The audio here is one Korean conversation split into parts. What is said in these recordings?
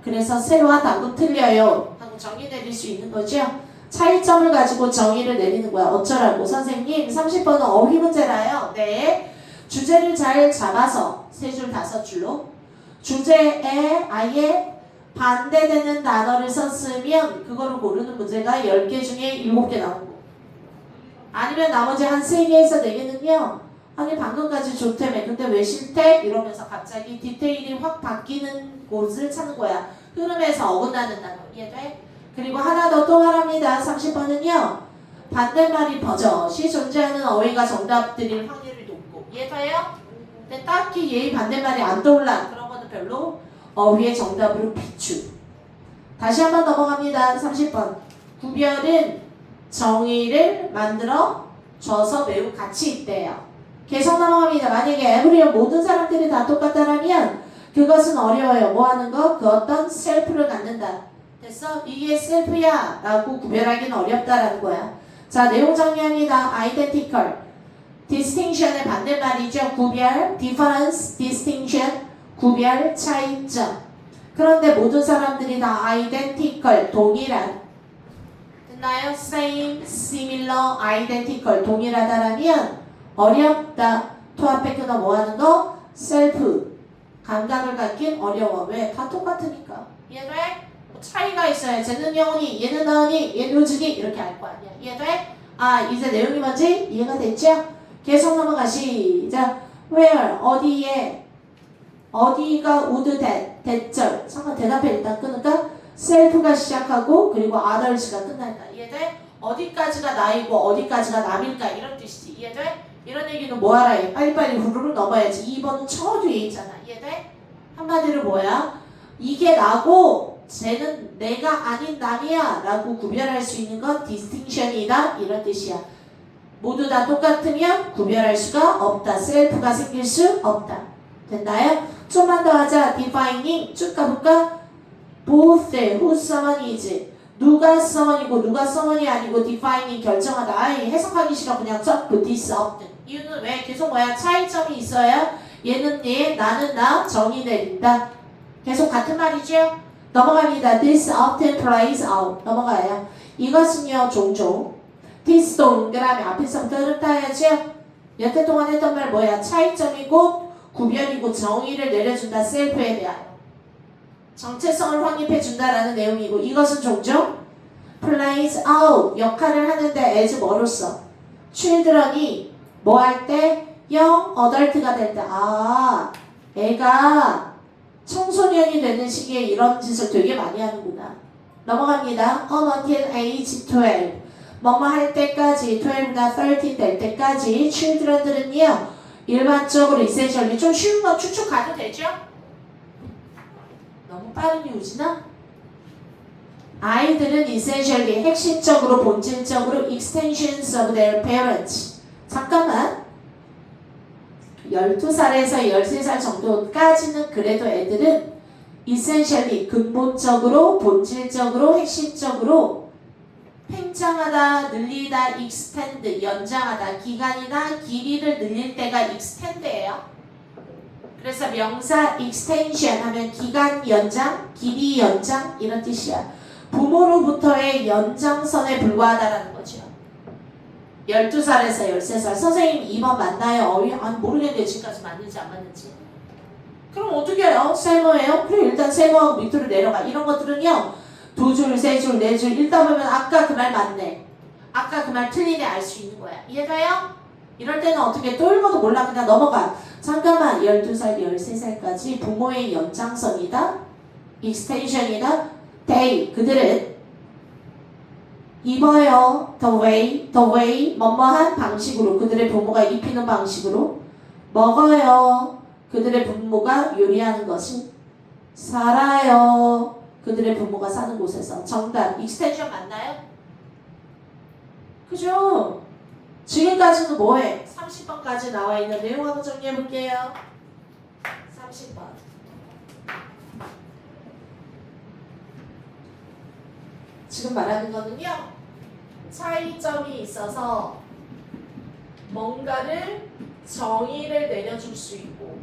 그래서 세로와 답은 틀려요 하고 정의 내릴 수 있는 거죠. 차이점을 가지고 정의를 내리는 거야. 어쩌라고? 선생님 30번은 어휘 문제라요. 네. 주제를 잘 잡아서 세 줄 다섯 줄로 주제에 아예 반대되는 단어를 썼으면 그거를 고르는 문제가 10개 중에 7개 나오고, 아니면 나머지 한 3개에서 4개는요 아니 방금까지 좋다며 근데 왜 싫대? 이러면서 갑자기 디테일이 확 바뀌는 곳을 찾는 거야. 흐름에서 어긋나는 단어. 이해돼? 그리고 하나 더 또 말합니다. 30번은요 반대말이 버젓이 존재하는 어휘가 정답 드릴 확률이 높고. 이해돼요? 근데 딱히 예의 반대말이 안 떠올라 그런 거는 별로 어휘의 정답으로 비추. 다시 한번 넘어갑니다. 30번 구별은 정의를 만들어 줘서 매우 가치 있대요. 계속 넘어갑니다. 만약에 에브리온 모든 사람들이 다 똑같다라면 그것은 어려워요. 뭐 하는 거? 그 어떤 셀프를 갖는다. 됐어? 이게 셀프야 라고 구별하기는 어렵다라는 거야. 자, 내용 정리합니다. identical, distinction의 반대말이죠. 구별, difference, distinction, 구별, 차이점. 그런데 모든 사람들이 다 identical, 동일한. 됐나요? same, similar, identical, 동일하다라면 어렵다. 토 앞에 끊어 뭐 하는 거? 셀프. 감각을 갖긴 어려워. 왜? 다 똑같으니까. 이해돼? 뭐 차이가 있어요. 쟤는 영원히, 얘는 나으니, 얘는 요직이 이렇게 할 거 아니야. 이해돼? 아, 이제 내용이 뭔지 이해가 됐죠? 계속 넘어가. 시작. where, 어디에, 어디가 would that, 대절. 잠깐 대답해 일단 끊을까? 셀프가 시작하고 그리고 others가 끝난다. 이해돼? 어디까지가 나이고 어디까지가 남일까 이런 뜻이지. 이해돼? 이런 얘기는 뭐하라 해. 빨리빨리 후루룩 넘어야지. 2번은 저 뒤에 있잖아. 이해돼? 한마디로 뭐야? 이게 나고 쟤는 내가 아닌 남이야 라고 구별할 수 있는 건 디스팅션이다 이런 뜻이야. 모두 다 똑같으면 구별할 수가 없다. 셀프가 생길 수 없다. 됐나요? 좀만 더 하자. defining 쭉 가볼까? both, who someone is. 누가 someone이고 누가 someone이 아니고 defining 결정하다. 아이 해석하기 싫어. 그냥 쩍 this often. 이유는 왜? 계속 뭐야? 차이점이 있어야 얘는 얘, 나는 나 정의 내린다. 계속 같은 말이죠? 넘어갑니다. This often plays out. 넘어가요. 이것은요 종종 this 동그라미 앞에서부터 흐름타야죠. 여태 동안 했던 말 뭐야? 차이점이고 구별이고 정의를 내려준다. 셀프에 대하여 정체성을 확립해준다라는 내용이고, 이것은 종종 plays out 역할을 하는데 as 뭐로써? children이 뭐 할 때? young adult가 될 때. 아, 애가 청소년이 되는 시기에 이런 짓을 되게 많이 하는구나. 넘어갑니다. until age 12. 뭐뭐 할 때까지 12나 13 될 때까지 children들은요 일반적으로 essentially 좀 쉬운 거 추측 가도 되죠? 너무 빠른 이유지나? 아이들은 essentially 핵심적으로 본질적으로 extensions of their parents. 잠깐만. 12살에서 13살 정도까지는 그래도 애들은 essentially 근본적으로 본질적으로 핵심적으로 팽창하다, 늘리다, extend, 연장하다, 기간이나 길이를 늘릴 때가 extend예요. 그래서 명사 extension 하면 기간 연장, 길이 연장 이런 뜻이야. 부모로부터의 연장선에 불과하다라는 거죠. 12살에서 13살. 선생님 2번 맞나요? 어휘? 아니 모르겠는데 지금까지 맞는지 안 맞는지. 그럼 어떻게 해요? 세모예요? 그래 일단 세모하고 밑으로 내려가. 이런 것들은요 2줄, 3줄, 4줄 읽다 보면 아까 그 말 맞네, 아까 그 말 틀리네 알 수 있는 거야. 이해가요? 이럴 때는 어떻게 또 읽어도 몰라 그냥 넘어가. 잠깐만 12살, 13살까지 부모의 연장선이다, 익스텐션이다. they 그들은 입어요. the way 뭐뭐한 방식으로 그들의 부모가 입히는 방식으로 먹어요. 그들의 부모가 요리하는 것을 살아요. 그들의 부모가 사는 곳에서. 정답 익스텐션 맞나요? 그죠? 지금까지는 뭐해? 30번까지 나와 있는 내용 한번 정리해 볼게요. 30번. 지금 말하는 거는요. 차이점이 있어서 뭔가를 정의를 내려줄 수 있고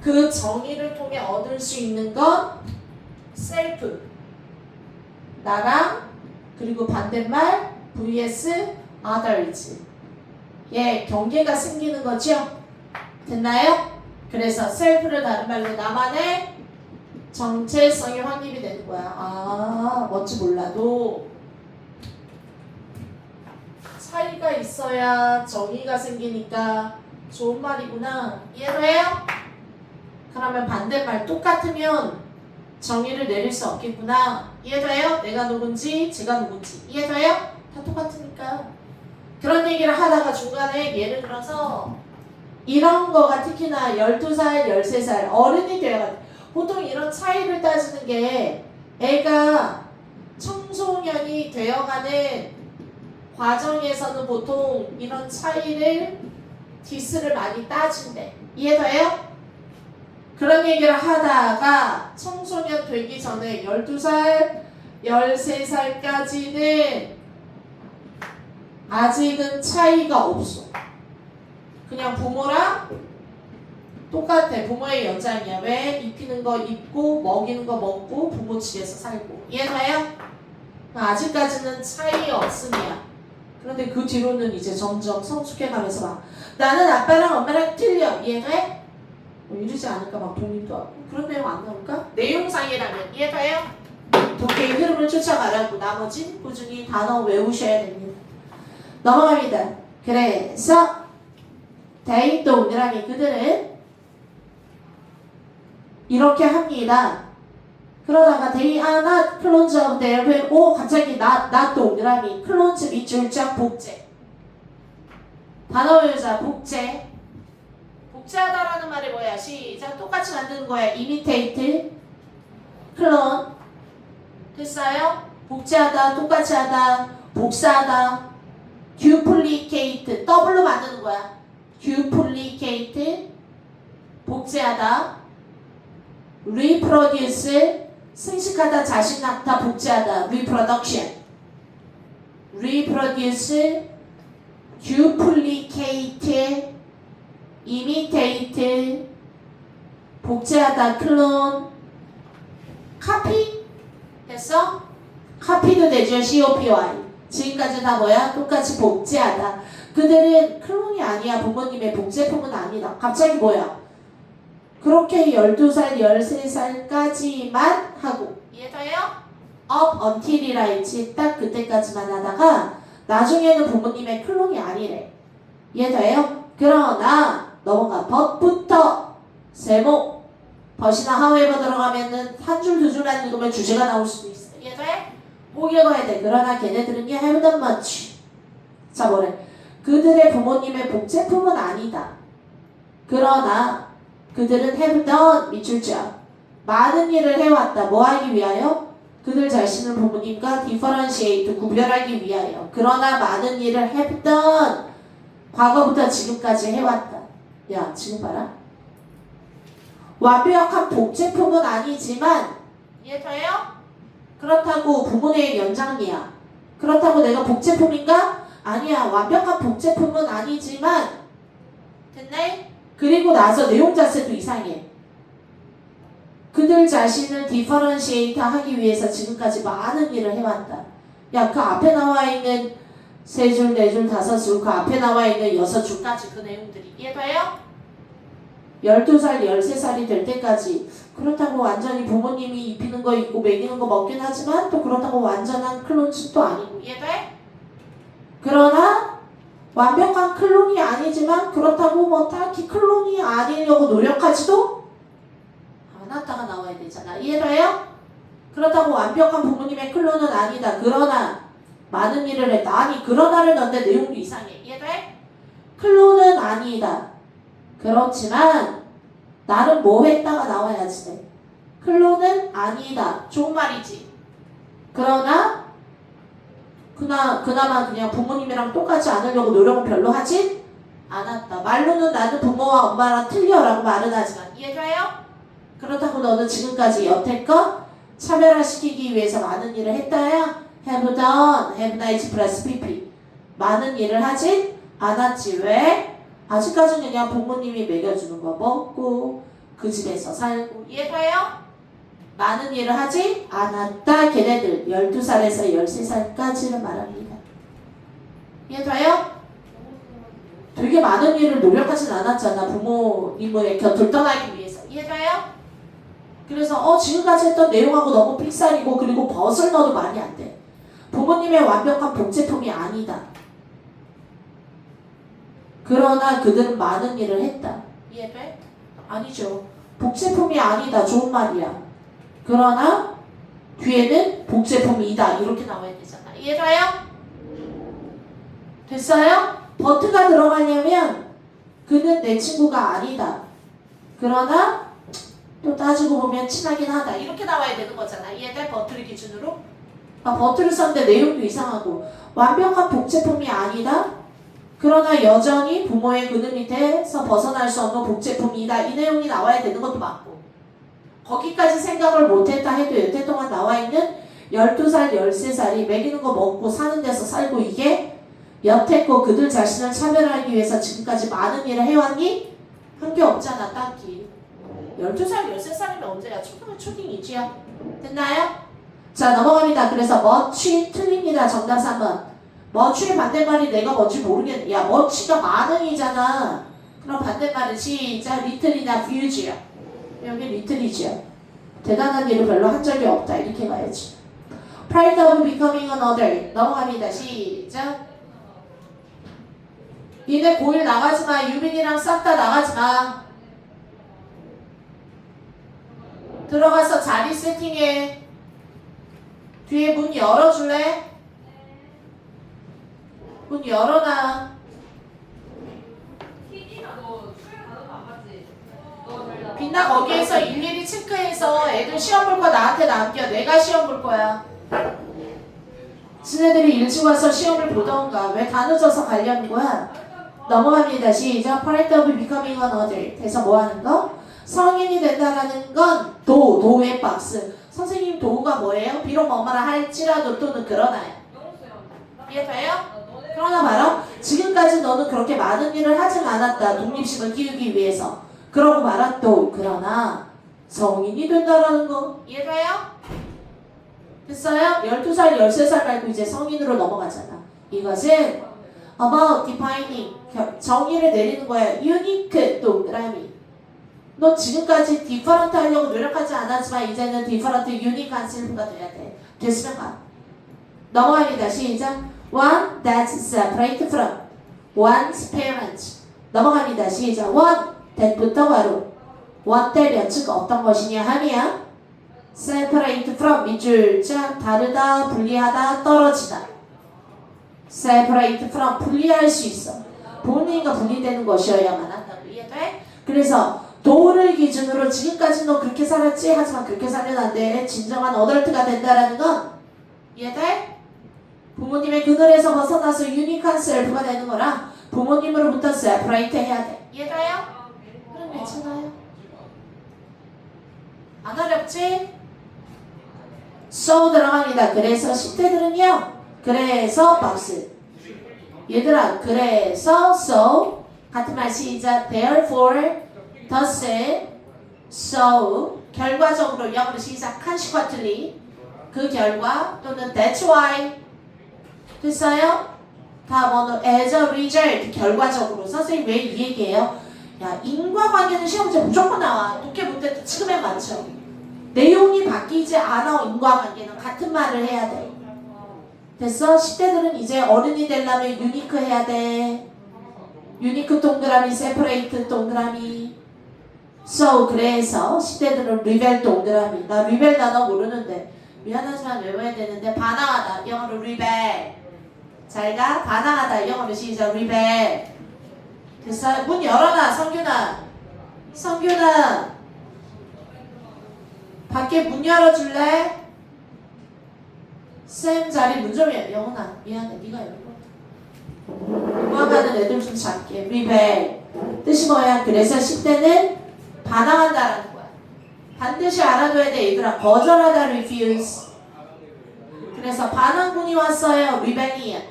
그 정의를 통해 얻을 수 있는 건 self 나랑 그리고 반대말 vs others 예, 경계가 생기는 거죠? 됐나요? 그래서 self를 다른 말로 나만의 정체성이 확립이 되는 거야. 아, 뭔지 몰라도 차이가 있어야 정의가 생기니까 좋은 말이구나. 이해돼요? 그러면 반대말 똑같으면 정의를 내릴 수 없겠구나. 이해돼요? 내가 누군지 제가 누군지 이해돼요? 다 똑같으니까. 그런 얘기를 하다가 중간에 예를 들어서 이런 거가 특히나 12살, 13살 어른이 되어야 보통 이런 차이를 따지는 게 애가 청소년이 되어가는 과정에서는 보통 이런 차이를 디스를 많이 따진대. 이해돼요? 그런 얘기를 하다가 청소년 되기 전에 12살, 13살까지는 아직은 차이가 없어. 그냥 부모랑 똑같아. 부모의 연장이야. 왜? 입히는 거 입고 먹이는 거 먹고 부모 집에서 살고. 이해가요? 아직까지는 차이 없음이야. 그런데 그 뒤로는 이제 점점 성숙해가면서 막 나는 아빠랑 엄마랑 틀려. 이해돼? 이러지 않을까? 막 독립도 하고. 그런 내용 안 나올까? 내용상이라면 이해가요? 독해의 흐름을 쫓아가라고 나머지 꾸준히 단어 외우셔야 됩니다. 넘어갑니다. 그래서 they 동그라미 그들은 이렇게 합니다. 그러다가 they are not clones of their parents. 오 갑자기 not 동그라미 clones 밑줄짝 복제. 단어 외우자 복제. 복제하다라는 말이 뭐야? 시작. 똑같이 만드는 거야. imitate, clone. 됐어요? 복제하다, 똑같이 하다, 복사하다. duplicate, 더블로 만드는 거야. duplicate, 복제하다. reproduce, 승식하다, 자식 낳다, 복제하다. reproduction. reproduce, duplicate, imitate, 복제하다, clone, copy. 됐어? copy도 되죠. COPY. 지금까지 다 뭐야? 똑같이 복제하다. 그들은 클론이 아니야. 부모님의 복제품은 아니다. 갑자기 뭐야? 그렇게 12살, 13살까지만 하고 이해돼요? up until이라 했지. 딱 그때까지만 하다가 나중에는 부모님의 클론이 아니래. 이해돼요? 그러나 넘어가. but부터 세모 but이나 however 들어가면은 한 줄 두 줄만 읽으면 주제가 나올 수도 있어. 이해돼? 꼭 읽어야 돼. 그러나 걔네들은 have done much. 자 뭐래? 그들의 부모님의 복제품은 아니다. 그러나 그들은 have done 밑줄자 많은 일을 해왔다. 뭐 하기 위하여? 그들 자신을 부모님과 differentiate 구별하기 위하여. 그러나 많은 일을 have done 과거부터 지금까지 해왔다. 야 지금 봐라. 완벽한 복제품은 아니지만 이해돼요? 그렇다고 부모의 연장이야. 그렇다고 내가 복제품인가? 아니야. 완벽한 복제품은 아니지만 됐네? 그리고 나서 내용 자체도 이상해. 그들 자신을 디퍼런시에이터 하기 위해서 지금까지 많은 일을 해왔다. 야, 그 앞에 나와 있는 3줄, 4줄, 5줄, 그 앞에 나와 있는 6줄까지 그 내용들이 이해돼요? 12살, 13살이 될 때까지 그렇다고 완전히 부모님이 입히는 거 입고 먹이는 거 먹긴 하지만 또 그렇다고 완전한 클론도 아니고 이해돼? 그러나 완벽한 클론이 아니지만 그렇다고 뭐 딱히 클론이 아니려고 노력하지도 않았다가 나와야 되잖아. 이해돼요? 그렇다고 완벽한 부모님의 클론은 아니다. 그러나 많은 일을 했다. 아니 그러나를 넣는데 내용도 이상해. 이해돼? 클론은 아니다. 그렇지만 나는 뭐 했다가 나와야지 돼. 클론은 아니다. 좋은 말이지. 그러나 그나마 그냥 부모님이랑 똑같지 않으려고 노력은 별로 하진 않았다. 말로는 나는 부모와 엄마랑 틀려라고 말은 하지만 이해돼요? 그렇다고 너는 지금까지 여태껏 차별화시키기 위해서 많은 일을 했다야? have done, have nice plus pp. 많은 일을 하진 않았지. 왜? 아직까지는 그냥 부모님이 먹여주는 거 먹고 그 집에서 살고 이해돼요? 많은 일을 하지 않았다. 걔네들 12살에서 13살까지를 말합니다. 이해돼요? 되게 많은 일을 노력하진 않았잖아. 부모님의 곁을 떠나기 위해서. 이해돼요? 그래서 지금까지 했던 내용하고 너무 픽살이고 그리고 벗을 넣어도 말이 안 돼. 부모님의 완벽한 복제품이 아니다. 그러나 그들은 많은 일을 했다. 이해돼? 아니죠. 복제품이 아니다. 좋은 말이야. 그러나 뒤에는 복제품이다. 이렇게 나와야 되잖아. 이해돼요? 됐어요? 버트가 들어가냐면 그는 내 친구가 아니다. 그러나 또 따지고 보면 친하긴 하다. 이렇게 나와야 되는 거잖아. 이해돼? 버트를 기준으로? 버트를 썼는데 내용도 이상하고 완벽한 복제품이 아니다. 그러나 여전히 부모의 그늘 밑에서 벗어날 수 없는 복제품이다. 이 내용이 나와야 되는 것도 맞고 거기까지 생각을 못했다 해도 여태 동안 나와있는 12살, 13살이 먹이는 거 먹고 사는 데서 살고 이게 여태껏 그들 자신을 차별하기 위해서 지금까지 많은 일을 해왔니? 한 게 없잖아 딱히. 12살, 13살이면 언제야? 초딩이지요. 됐나요? 자 넘어갑니다. 그래서 much 틀립니다. 정답 3번. much의 반대말이 내가 뭔지 모르겠네. 야 much가 많은이잖아. 그럼 반대말은 시작 little이나 few지요. 여기 little이지요. 대단한 일을 별로 한 적이 없다. 이렇게 가야지. pride of becoming another. 넘어갑니다. 시작. 니네 고1 나가지마. 유빈이랑 싹 다 나가지마. 들어가서 자리 세팅해. 뒤에 문 열어줄래? 문 열어놔. 빛나 거기에서 일일이 체크해서 애들 시험 볼 거 나한테 남겨. 내가 시험 볼 거야. 지네들이 일찍 와서 시험을 보던가. 왜 다 늦어서 가려는 거야? 넘어갑니다. 시작. Part of becoming an adult. 해서 뭐 하는 거? 성인이 된다라는 건 도의 박스. 선생님 도가 뭐예요? 비록 뭐뭐라 할지라도 또는 그러나요. 이해돼요? 그러나 말아. 지금까지 너는 그렇게 많은 일을 하진 않았다. 독립심을 키우기 위해서. 그러고 말아 또 그러나 성인이 된다라는 거. 이해돼요? 됐어요? 12살, 13살 말고 이제 성인으로 넘어가잖아. 이것은 about defining 정의를 내리는 거야. unique 동그라미. 너 지금까지 different 하려고 노력하지 않았지만 이제는 different, unique한 실프가 돼야 돼. 됐으면 가. 넘어갑니다. 시작. One that's separate from one's parents. 넘어갑니다. 시작. One that부터 바로 one that이 즉 어떤 것이냐 하면 separate from 밑줄 짝 다르다, 분리하다, 떨어지다. separate from 분리할 수 있어. 본인과 분리되는 것이어야만 한다고. 이해돼? 그래서 도를 기준으로 지금까지 너 그렇게 살았지? 하지만 그렇게 살면 안 돼. 진정한 어덜트가 된다라는 건 이해돼? 부모님의 그늘에서 벗어나서 유니크한 셀프가 되는 거라 부모님으로부터 세퍼레이트 해야 돼. 이해가요? 그럼 괜찮아요. 안 어렵지? So 들어갑니다. 그래서 10대들은요. 그래서 박스. 얘들아 그래서 so 같은 말 시작. Therefore thus so 결과적으로 영어로 시작. consequently 그 결과 또는 that's why 됐어요? 다 뭐는 as a result 결과적으로. 선생님 왜 이 얘기해요? 야 인과관계는 시험 문제 무조건 나와. 독해 문제도 지금에 맞춰. 내용이 바뀌지 않아. 인과관계는 같은 말을 해야 돼. 됐어? 10대들은 이제 어른이 되려면 유니크 해야 돼. 유니크 동그라미, 세퍼레이트 동그라미. So 그래서 10대들은 리벨 동그라미. 나 리벨 단어 모르는데 미안하지만 외워야 되는데 반항하다. 영어로 리벨. 잘가. 반항하다. 영어로 시작. 리벨. 됐어요? 문 열어놔. 성균아. 성균아. 밖에 문 열어줄래? 쌤 자리 문 좀 열어. 영훈아 미안해. 네가 열어. 도망가는 애들 좀 작게. 리벨. 뜻이 뭐야? 그래서 10대는 반항한다라는 거야. 반드시 알아둬야 돼. 얘들아. 거절하다. refuse. 그래서 반항군이 왔어요. rebellion.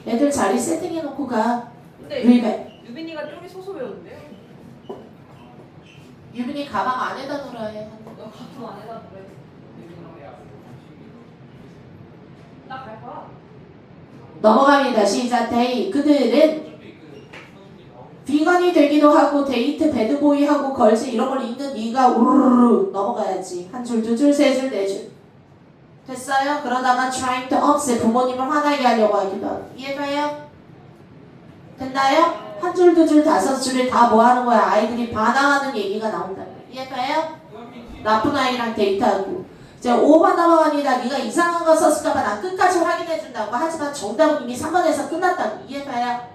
애들 자리 세팅해놓고 가. 근데 리벨. 유빈이가 쪼리 소소 배우는데요? 유빈이 가방 안에다 놓으라 해. 가방 안에다 그래. 나 갈 거야. 넘어갑니다. 시작. 데이. 그들은 비건이 되기도 하고 데이트 배드보이 하고 걸즈 이런 걸 읽는 네가 우르르 넘어가야지. 한 줄, 두 줄, 세 줄, 네 줄. 됐어요? 그러다가 trying to upset 부모님을 화나게 하려고 하기도 하고. 이해가요? 됐나요? 한 줄, 두 줄, 다섯 줄을 다 뭐 하는 거야? 아이들이 반항하는 얘기가 나온다. 이해가요? 나쁜 아이랑 데이트하고. 이제 5번 넘어갑니다. 네가 이상한 거 썼을까봐 난 끝까지 확인해준다고. 하지만 정답은 이미 3번에서 끝났다고. 이해가요?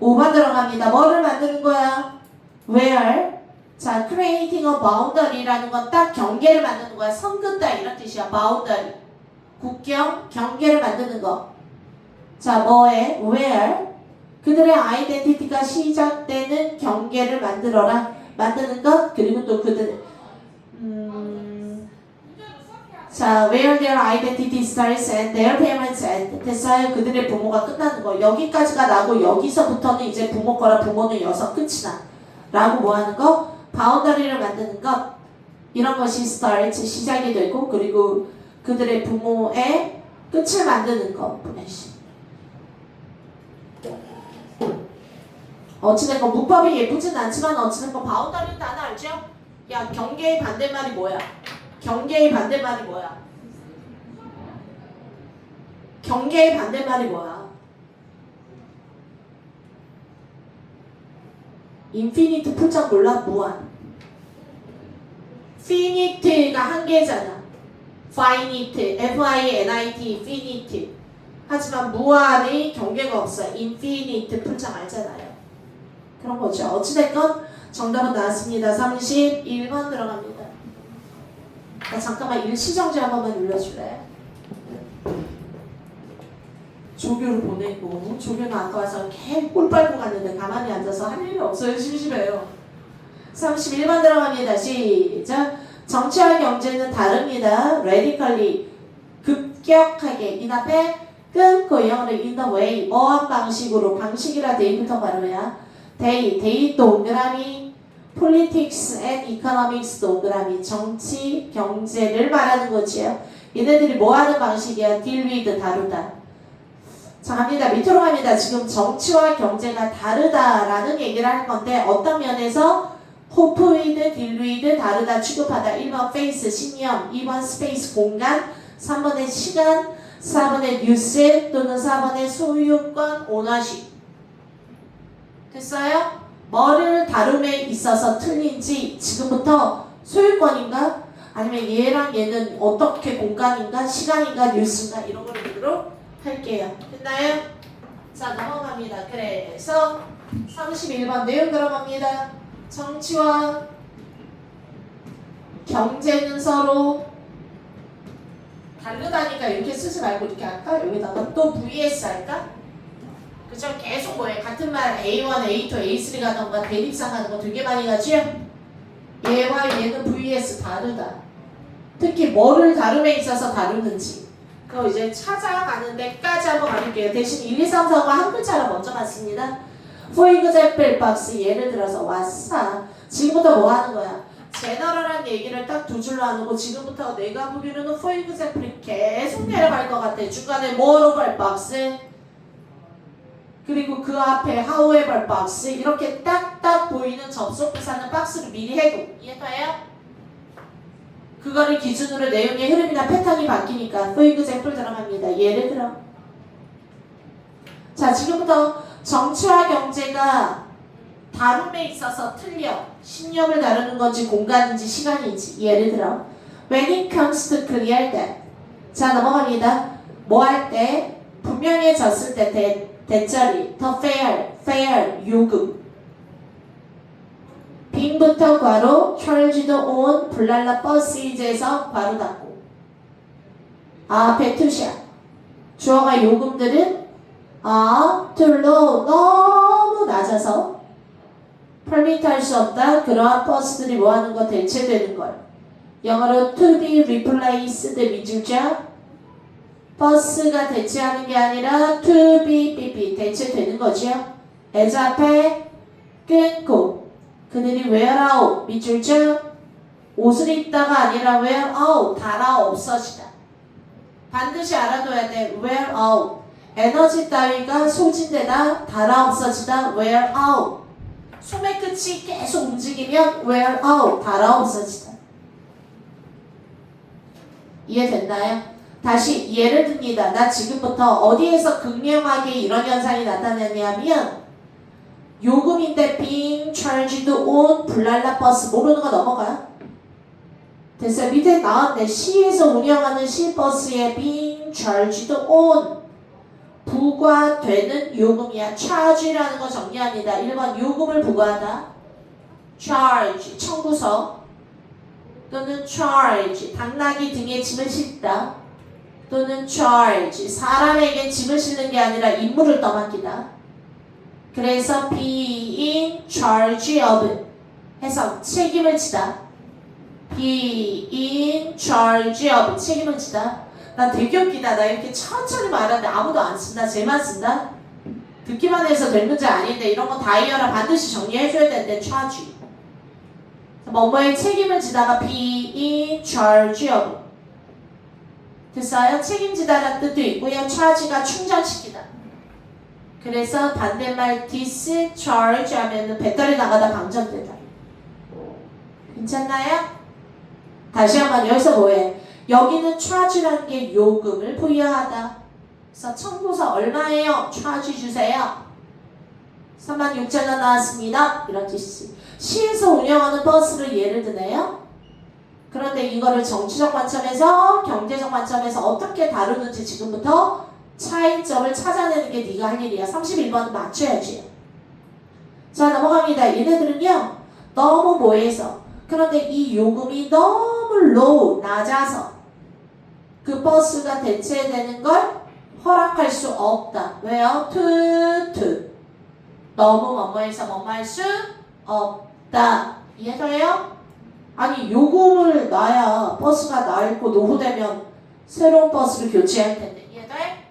5번 들어갑니다. 뭐를 만드는 거야? Where? 자, creating a boundary라는 건 딱 경계를 만드는 거야. 선 긋다 이런 뜻이야. boundary. 국경, 경계를 만드는 거. 자, 뭐에? Where? 그들의 아이덴티티가 시작되는 경계를 만들어라. 만드는 것, 그리고 또 그들 자, where their identity starts and their parents end. 됐어요? 그들의 부모가 끝나는 거. 여기까지가 나고 여기서부터는 이제 부모 거라 부모는 여기서 끝이 나. 라고 뭐 하는 거? 바운더리를 만드는 것. 이런 것이 start, 시작이 되고 그리고 그들의 부모의 끝을 만드는 것. 어찌됐건 문법이 예쁘진 않지만 어찌됐건 바운더리는 다 알죠? 야, 경계의 반대말이 뭐야? 경계의 반대말이 뭐야? 경계의 반대말이 뭐야? 인피니트 풀장 몰라? 무한. 피니트가 한계잖아. finite, F-I-N-I-T, finite. 하지만 무한의 경계가 없어요. 인피니트 풀장 알잖아요. 그런 거죠. 어찌됐건 정답은 나왔습니다. 31번 들어갑니다. 잠깐만 일시정지 한 번만 눌러줄래? 조교를 보내고 조교는 아까 와서 꿀 빨고 갔는데 가만히 앉아서 할 일이 없어요. 심심해요. 31번 들어갑니다. 시작. 정치와 경제는 다릅니다. radically 급격하게 이 앞에 끊고 영어로 in the way 뭐한 방식으로 방식이라 데이부터 발음해야 데이 동그라미 politics and economics 동그라미 정치, 경제를 말하는 거지요. 얘네들이 뭐 하는 방식이야? deal with 다루다. 자 갑니다. 밑으로 갑니다. 지금 정치와 경제가 다르다라는 얘기를 할 건데 어떤 면에서 hope with, deal with 다르다 취급하다. 1번 face 신념, 2번 space 공간, 3번의 시간, 4번의 뉴스 또는 4번의 소유권 ownership. 됐어요? 뭐를 다룸에 있어서 틀린지 지금부터 소유권인가? 아니면 얘랑 얘는 어떻게 공간인가? 시간인가? 뉴스인가? 이런 걸 보도록 할게요. 됐나요? 자 넘어갑니다. 그래서 31번 내용 들어갑니다. 정치와 경제는 서로 다르다니까 이렇게 쓰지 말고 이렇게 할까? 여기다가 또 vs 할까? 그쵸? 계속 뭐예요? 같은 말 A1, A2, A3 가던가 대립상 가는 거 되게 많이 가죠? 얘와 얘는 vs 다르다. 특히 뭐를 다룸에 있어서 다루는지 그거 이제 찾아가는 데까지 한번 가볼게요. 대신 1, 2, 3, 4가 한 글자로 먼저 봤습니다. For example box 예를 들어서 왔어. 지금부터 뭐 하는 거야? 제너럴한 얘기를 딱 두 줄로 하는 거 지금부터 내가 보기로는 for example이 계속 내려갈 것 같아. 중간에 moreover box 그리고 그 앞에 however box 이렇게 딱딱 보이는 접속부사는 박스를 미리 해도 이해가요? 그거를 기준으로 내용의 흐름이나 패턴이 바뀌니까 for example 들어갑니다. 예를 들어 자 지금부터 정치와 경제가 다룸에 있어서 틀려. 신념을 다루는 건지 공간인지 시간인지. 예를 들어 when it comes to clear that 자 넘어갑니다. 뭐 할 때 분명해졌을 때 대짜리 더 fair 요금 빙부터 괄호 charged on 블랄라 버스이즈에서 괄호 닫고 앞에 투샷 주어가 요금들은 too low 너무 낮아서 permit 할 수 없다. 그러한 버스들이 뭐하는 거 대체되는 걸 영어로 to be replaced 미주자 버스가 대체하는 게 아니라 to be 대체되는 거죠. as 앞에 끊고 그들이 wear out 밑줄 쭉 옷을 입다가 아니라 wear out 달아 없어지다. 반드시 알아둬야 돼. wear out 에너지 따위가 소진되다 달아 없어지다 wear out 소매 끝이 계속 움직이면 wear out 달아 없어지다. 이해됐나요? 다시 예를 듭니다. 나 지금부터 어디에서 극명하게 이런 현상이 나타나냐면 요금인데 being charged on 불랄라 버스 모르는 거 넘어가요? 됐어요. 밑에 나왔네. 시에서 운영하는 시버스에 being charged on 부과되는 요금이야. charge라는 거 정리합니다. 1번 요금을 부과하다. charge 청구서 또는 charge 당나귀 등에 짐을 싣다 또는 charge 사람에게 짐을 싣는 게 아니라 임무를 떠맡기다. 그래서 be in charge of 해서 책임을 지다. be in charge of 책임을 지다. 난 되게 웃기다. 나 이렇게 천천히 말하는데 아무도 안 쓴다. 쟤만 쓴다. 듣기만 해서 될 문제 아닌데 이런 거 다이어라 반드시 정리해줘야 되는데 charge 뭐뭐의 책임을 지다가 be in charge of 됐어요? 책임지다라는 뜻도 있고요. charge가 충전시키다. 그래서 반대말 discharge 하면은 배터리 나가다 방전되다. 괜찮나요? 다시 한번 여기서 뭐해? 여기는 charge라는 게 요금을 부여하다. 그래서 청구서 얼마예요? charge 주세요. 36,000원 나왔습니다. 이런 뜻이. 시에서 운영하는 버스를 예를 드네요. 그런데 이거를 정치적 관점에서 경제적 관점에서 어떻게 다루는지 지금부터 차이점을 찾아내는 게 네가 할 일이야. 31번은 맞춰야지. 자 넘어갑니다. 얘네들은요 너무 뭐해서 그런데 이 요금이 너무 low 낮아서 그 버스가 대체되는 걸 허락할 수 없다. 왜요? to 너무 뭐뭐해서 뭐뭐할 수 없다. 이해돼요? 아니 요금을 놔야 버스가 낡고 노후되면 새로운 버스를 교체할 텐데 이해돼?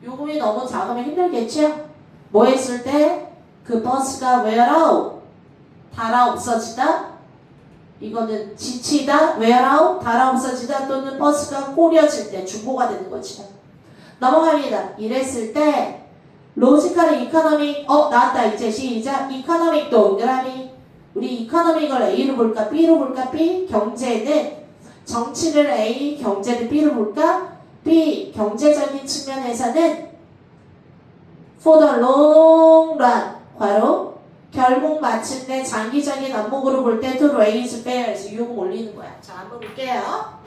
요금이 너무 작으면 힘들겠죠? 뭐 했을 때? 그 버스가 wear out 달아 없어지다 이거는 지치다 wear out 달아 없어지다 또는 버스가 꼬려질 때 중고가 되는 거지. 넘어갑니다. 이랬을 때 로지컬 이코노믹 나왔다. 이제 시작. 이코노믹 동그라미 우리 이코노믹을 A로 볼까 B로 볼까 B 경제는 정치를 A 경제를 B로 볼까 B 경제적인 측면에서는 for the long run 괄호 결국 마침내 장기적인 안목으로 볼 때 to raise fares 요금 올리는 거야. 자 한번 볼게요.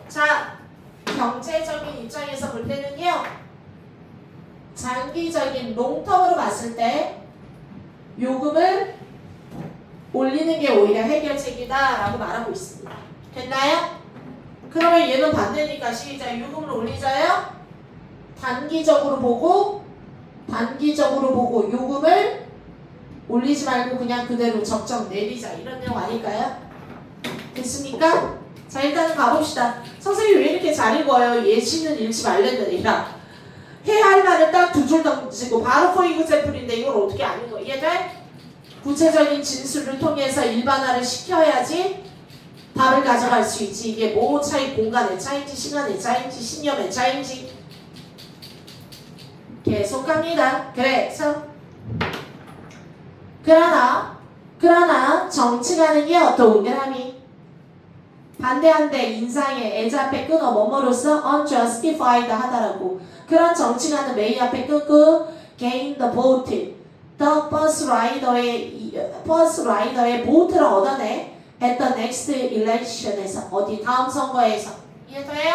자 경제적인 입장에서 볼 때는요 장기적인 롱텀으로 봤을 때 요금을 올리는 게 오히려 해결책이다 라고 말하고 있습니다. 됐나요? 그러면 얘는 반대니까 시작. 요금을 올리자요. 단기적으로 보고 요금을 올리지 말고 그냥 그대로 적정 내리자. 이런 내용 아닐까요? 됐습니까? 자 일단은 가봅시다. 선생님이 왜 이렇게 잘 읽어요? 예시는 읽지 말랬더니라. 해야 할 말을 딱 두 줄 던지고 바로 for example인데 이걸 어떻게 아는 거야? 이해돼? 구체적인 진술을 통해서 일반화를 시켜야지 답을 가져갈 수 있지. 이게 뭐 차이, 공간의 차이인지 시간의 차이인지 신념의 차이인지 계속 갑니다. 그래서 그러나 정치가는요 동그라미 반대한데 인상에 애자 앞에 끊어 뭐뭐로서 unjustified 하다라고. 그런 정치가는 메이 앞에 끊고 gain the vote the bus rider의 보트를 얻어내 at the next election에서 어디 다음 선거에서. 이해돼요?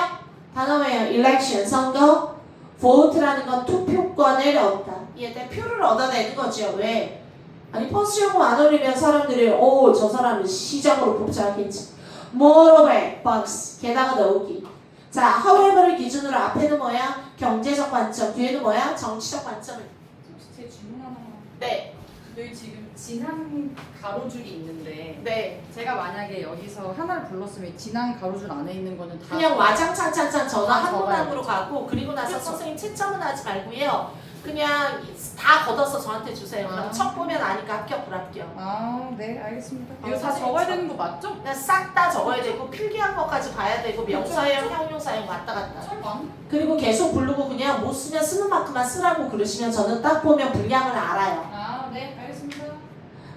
단어예요. election 선거 vote라는 건 투표권을 얻다. 이해돼? 표를 얻어내는 거죠. 왜? 아니 버스 요금 안 올리면 사람들이 저 사람은 시장으로 뽑지 않겠지. moreover box 게다가 넣기. 자 however를 기준으로 앞에는 뭐야? 경제적 관점 뒤에는 뭐야? 정치적 관점. 제 질문 하나만. 네. 여기 지금 진한 가로줄이 있는데 네. 제가 만약에 여기서 하나를 불렀으면 진한 가로줄 안에 있는 거는 다 그냥 와장창창창 전화 다 한 문항으로 적어야겠죠. 가고 그리고 나서 그렇죠. 선생님 채점은 하지 말고요. 그냥 다 걷어서 저한테 주세요. 그럼 아. 첫 보면 아니까 합격 불합격. 아, 네, 알겠습니다. 이거 다 선생님 적어야 저- 되는 거 맞죠? 그냥 싹 다 적어야 되고 필기한 것까지 봐야 되고 명사형, 그렇죠. 형용사형 왔다 갔다. 설마. 그리고 계속 부르고 그냥 못 쓰면 쓰는 만큼만 쓰라고 그러시면 저는 딱 보면 분량을 알아요. 아, 네, 알겠습니다.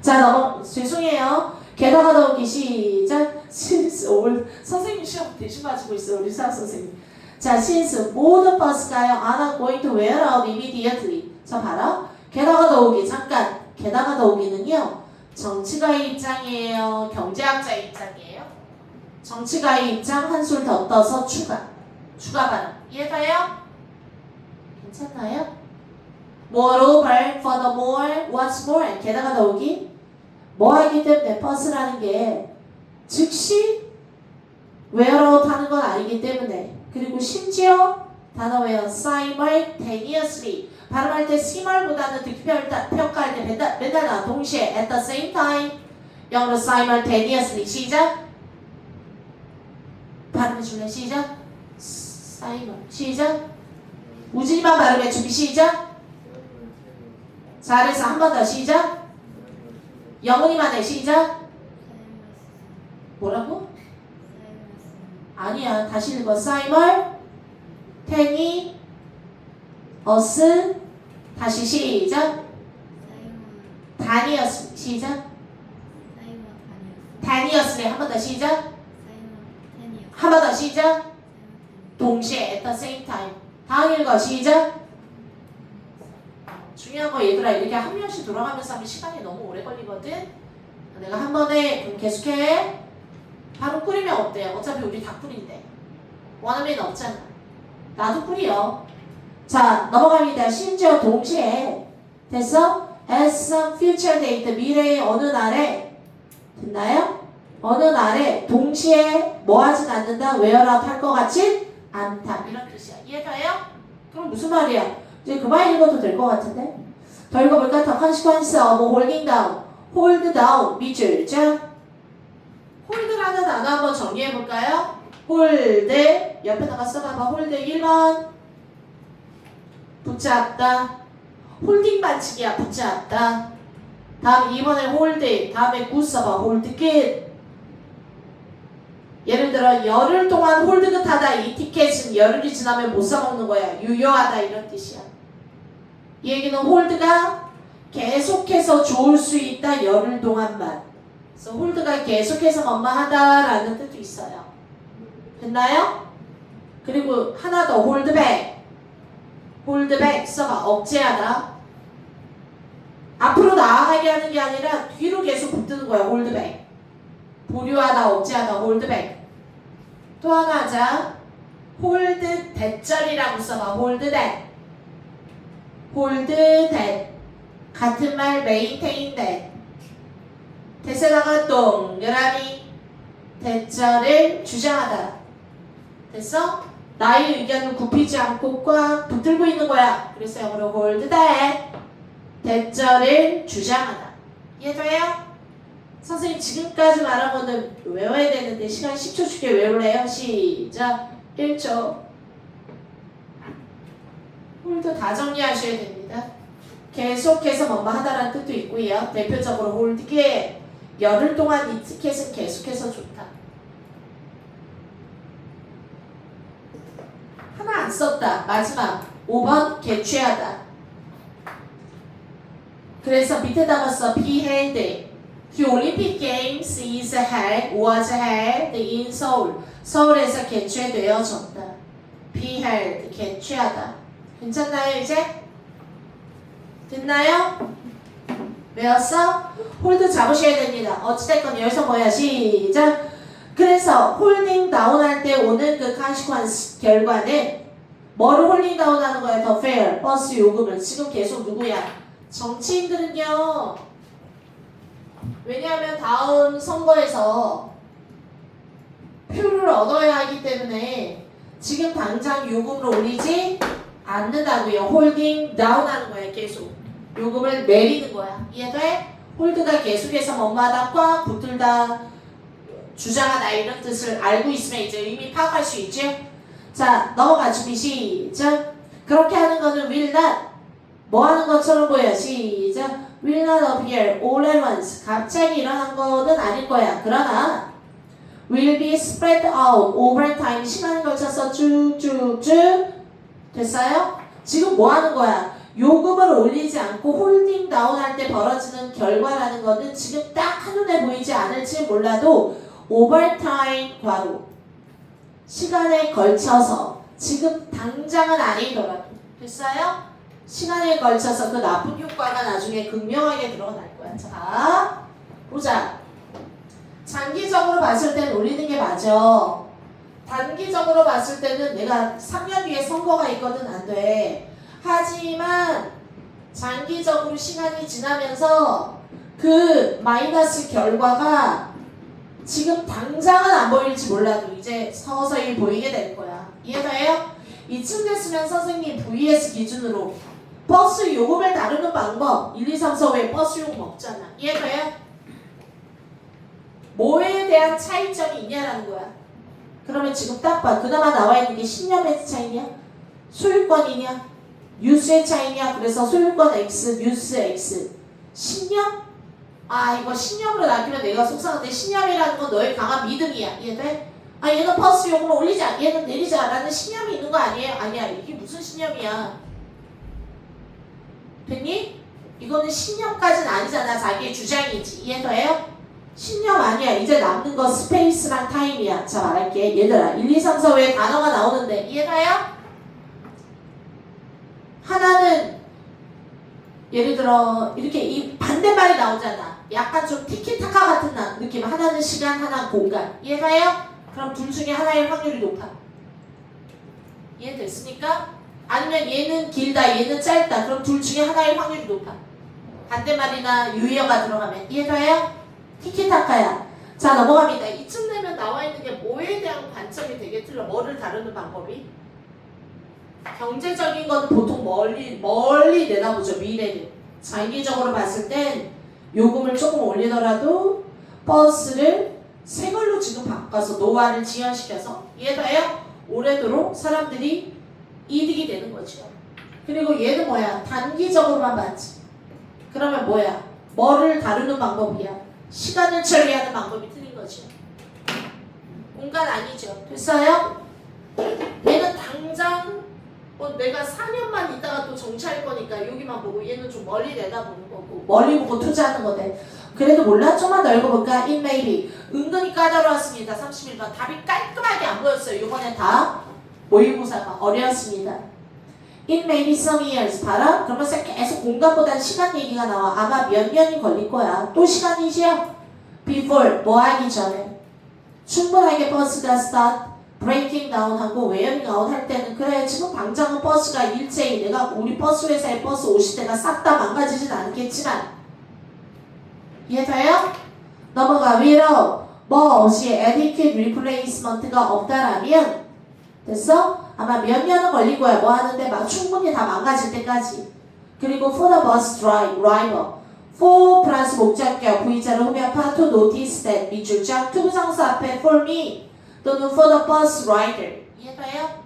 자, 죄송해요. 게다가 더욱이 시작. since all 선생님 시험 대신 가지고 있어요. 우리 수학 선생님. 자, since 모든 버스가요 are not going to wear out immediately. 자, 봐라. 게다가 더욱이 잠깐. 게다가 더욱이는요. 정치가의 입장이에요. 경제학자의 입장이에요. 정치가의 입장 한 술 더 떠서 추가 발음. 이해가요? 괜찮나요? Moreover, furthermore, what's more. 게다가 더욱이 뭐 하기 때문에 버스라는 게 즉시 wearOut 하는 건 아니기 때문에 그리고 심지어 단어 외워 simultaneously 발음할 때 simul보다는 듣기 평가할 때 맨날 나와 동시에 at the same time 영어로 simultaneously 시작 발음해줄래 시작 시작 우진이만 발음해 준비 시작 잘해서 한 번 더 시작 영훈이만 해 시작 뭐라고? 아니야 다시 읽어 사이멀 테니 어스 다시 시작 다니어스 시작 다니어스네 한 번 더 시작 한 번 더 시작 동시에 at the same time 다음 읽어 시작 중요한 거 얘들아 이렇게 한 명씩 돌아가면서 하면 시간이 너무 오래 걸리거든 내가 한 번에 그럼 계속해 바로 꿀이면 어때요? 어차피 우리 다 꿀인데 원어민 없잖아 나도 꿀이요 자 넘어갑니다 심지어 동시에 됐어? as some future date 미래의 어느 날에 됐나요? 어느 날에 동시에 뭐 하진 않는다 wearOut 할 것 같진 않다 이런 뜻이야 이해가요? 그럼 무슨 말이야? 이제 그만 읽어도 될 것 같은데 더 읽어볼까? The consequence of holding down hold down 밑줄 자 홀드라는 단어 한번 정리해볼까요? 홀드 옆에다가 써봐봐 홀드 1번 붙잡다 홀딩 반칙이야 붙잡다 다음 2번에 홀드 다음에 굿 써봐 홀드 끝 예를 들어 열흘 동안 홀드 끝하다 이 티켓은 열흘이 지나면 못 사먹는 거야 유효하다 이런 뜻이야 이 얘기는 홀드가 계속해서 좋을 수 있다 열흘 동안만 그래서 홀드가 계속해서 뭐뭐하다라는 뜻도 있어요 됐나요? 그리고 하나 더 홀드백 홀드백 써봐 억제하다 앞으로 나아가게 하는 게 아니라 뒤로 계속 붙드는 거야 홀드백 보류하다 억제하다 홀드백 또 하나 하자 홀드 대절이라고 써봐 홀드 대 홀드 대 같은 말 메인테인 대 대세다가 동그라미 대절을 주장하다 됐어? 나의 의견을 굽히지 않고 꽉 붙들고 있는 거야 그래서 영어로 홀드 대 대절을 주장하다 이해돼요? 선생님 지금까지 말한 거는 외워야 되는데 시간 10초 줄게 외울래요? 시작 1초 홀드 다 정리하셔야 됩니다 계속해서 뭐뭐 하다라는 뜻도 있고요 대표적으로 홀드게 열흘 동안 이 티켓은 계속해서 좋다 하나 안 썼다 마지막 5번 개취하다 그래서 밑에다가 써 be held The Olympic Games is held, was held in Seoul. 서울에서 개최되어졌다. Be held, 개최하다. 괜찮나요 이제? 됐나요? 외웠어? 홀드 잡으셔야 됩니다. 어찌됐건 여기서 뭐야? 시작! 그래서 홀딩 다운 할 때 오는 그 consequence 결과는 뭐를 홀딩 다운 하는 거야? 더 fair, 버스 요금을. 지금 계속 누구야? 정치인들은요. 왜냐하면 다음 선거에서 표를 얻어야 하기 때문에 지금 당장 요금을 올리지 않는다고요. 홀딩 다운 하는 거예요. 계속 요금을 내리는 거야. 이해돼? 홀드가 계속해서 뭐마다 꽉 붙들다 주장하다 이런 뜻을 알고 있으면 이제 이미 파악할 수 있죠. 자 넘어가 준비 시작. 그렇게 하는 거는 will not 뭐 하는 것처럼 보여. 시작. will not appear all at once. 갑자기 일어난 거는 아닐 거야. 그러나 will be spread out over time. 시간에 걸쳐서 쭉쭉쭉. 됐어요? 지금 뭐 하는 거야? 요금을 올리지 않고 홀딩 다운 할 때 벌어지는 결과라는 거는 지금 딱 한눈에 보이지 않을지 몰라도 오버타임 과로 시간에 걸쳐서 지금 당장은 아니더라도 됐어요? 시간에 걸쳐서 그 나쁜 효과가 나중에 극명하게 드러날 거야. 자, 보자. 장기적으로 봤을 때는 올리는 게 맞아. 단기적으로 봤을 때는 내가 3년 뒤에 선거가 있거든 안 돼. 하지만 장기적으로 시간이 지나면서 그 마이너스 결과가 지금 당장은 안 보일지 몰라도 이제 서서히 보이게 될 거야. 이해돼요? 이쯤 됐으면 선생님 VS 기준으로 버스 요금을 다루는 방법 1, 2, 3, 4, 5에 버스 요금 없잖아. 이해돼요? 뭐에 대한 차이점이 있냐라는 거야. 그러면 지금 딱 봐. 그나마 나와 있는 게 신념의 차이냐? 소유권이냐? 뉴스의 차이냐? 그래서 소유권 X, 뉴스 X. 신념? 아 이거 신념으로 남기면 내가 속상한데 신념이라는 건 너의 강한 믿음이야. 이해돼? 아 얘는 버스 요금을 올리자. 얘는 내리자. 라는 신념이 있는 거 아니에요? 아니야. 이게 무슨 신념이야? 됐니? 이거는 신념까지는 아니잖아. 자기의 주장이지. 이해돼요? 신념 아니야. 이제 남는 거 스페이스랑 타임이야. 자 말할게. 얘들아 1, 2, 3, 4, 5에 단어가 나오는데 이해가요? 하나는 예를 들어 이렇게 이 반대말이 나오잖아. 약간 좀 티키타카 같은 느낌. 하나는 시간, 하나는 공간. 이해가요? 그럼 둘 중에 하나의 확률이 높아. 이해됐습니까? 아니면 얘는 길다, 얘는 짧다. 그럼 둘 중에 하나의 확률이 높아. 반대말이나 유의어가 들어가면. 이해가요? 티키타카야. 자 넘어갑니다. 이쯤 되면 나와 있는 게 뭐에 대한 관점이 되게 틀려. 뭐를 다루는 방법이? 경제적인 건 보통 멀리 내다보죠. 미래를. 장기적으로 봤을 땐 요금을 조금 올리더라도 버스를 새 걸로 지금 바꿔서 노화를 지연시켜서 이해돼요? 오래도록 사람들이 이득이 되는 거죠. 그리고 얘는 뭐야? 단기적으로만 봤지. 그러면 뭐야? 뭐를 다루는 방법이야? 시간을 처리하는 방법이 틀린 거죠. 공간 아니죠. 됐어요? 얘는 당장 내가 4년만 있다가 또 정치할 거니까 여기만 보고 얘는 좀 멀리 내다보는 거고 멀리 보고 투자하는 거대. 그래도 몰라? 좀만 더 읽어볼까? It may be. 은근히 까다로웠습니다. 31번. 답이 깔끔하게 안 보였어요. 이번엔 다 모의고사가 어려웠습니다. It may be some years. 봐라. 그러면서 계속 공간보단 시간 얘기가 나와. 아마 몇 년이 걸릴 거야. 또 시간이지요? Before. 뭐 하기 전에. 충분하게 버스가 start breaking down 하고 wearing out 할 때는 그래 지금 당장은 버스가 일제히 내가 우리 버스 회사에 버스 50대가 싹 다 망가지진 않겠지만 이해돼요? 넘어가. 위로 뭐 없이 adequate replacement가 없다라면 됐어? 아마 몇 년은 걸릴 거야. 뭐 하는데 막 충분히 다 망가질 때까지. 그리고 for the bus driver for 플러스 목적격 V자로 후면파 to notice that 밑줄 짝 투부정사 앞에 for me 또는 for the bus rider. 이해돼요?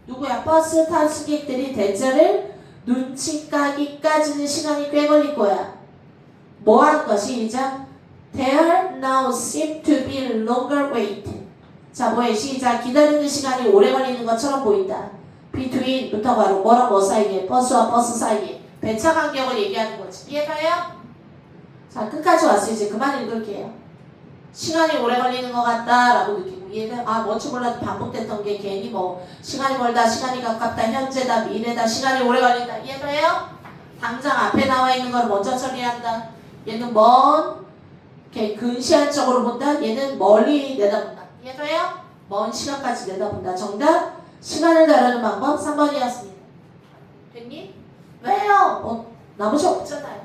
누구야? 버스 탄 승객들이 대절을 눈치 까기까지는 시간이 꽤 걸릴 거야. 뭐 하는 것이 시작? There now seem to be longer wait. 자 뭐해? 시작. 기다리는 시간이 오래 걸리는 것처럼 보인다. between부터 바로 뭐랑 뭐 사이에 버스와 버스 사이에 배차 간격을 얘기하는 거지. 이해가요? 자 끝까지 왔어. 이제 그만 읽을게요. 시간이 오래 걸리는 것 같다라고 느끼고 이해돼? 아 뭔지 몰라도 반복됐던 게 괜히 뭐 시간이 멀다, 시간이 가깝다, 현재다, 미래다, 시간이 오래 걸린다. 이해돼요? 당장 앞에 나와 있는 걸 먼저 처리한다. 얘는 이렇게 근시안적으로 본다. 얘는 멀리 내다본다. 이해돼요? 먼 시간까지 내다본다. 정답 시간을 다루는 방법 3번이었습니다. 됐니? 왜요? 나머지 없잖아요.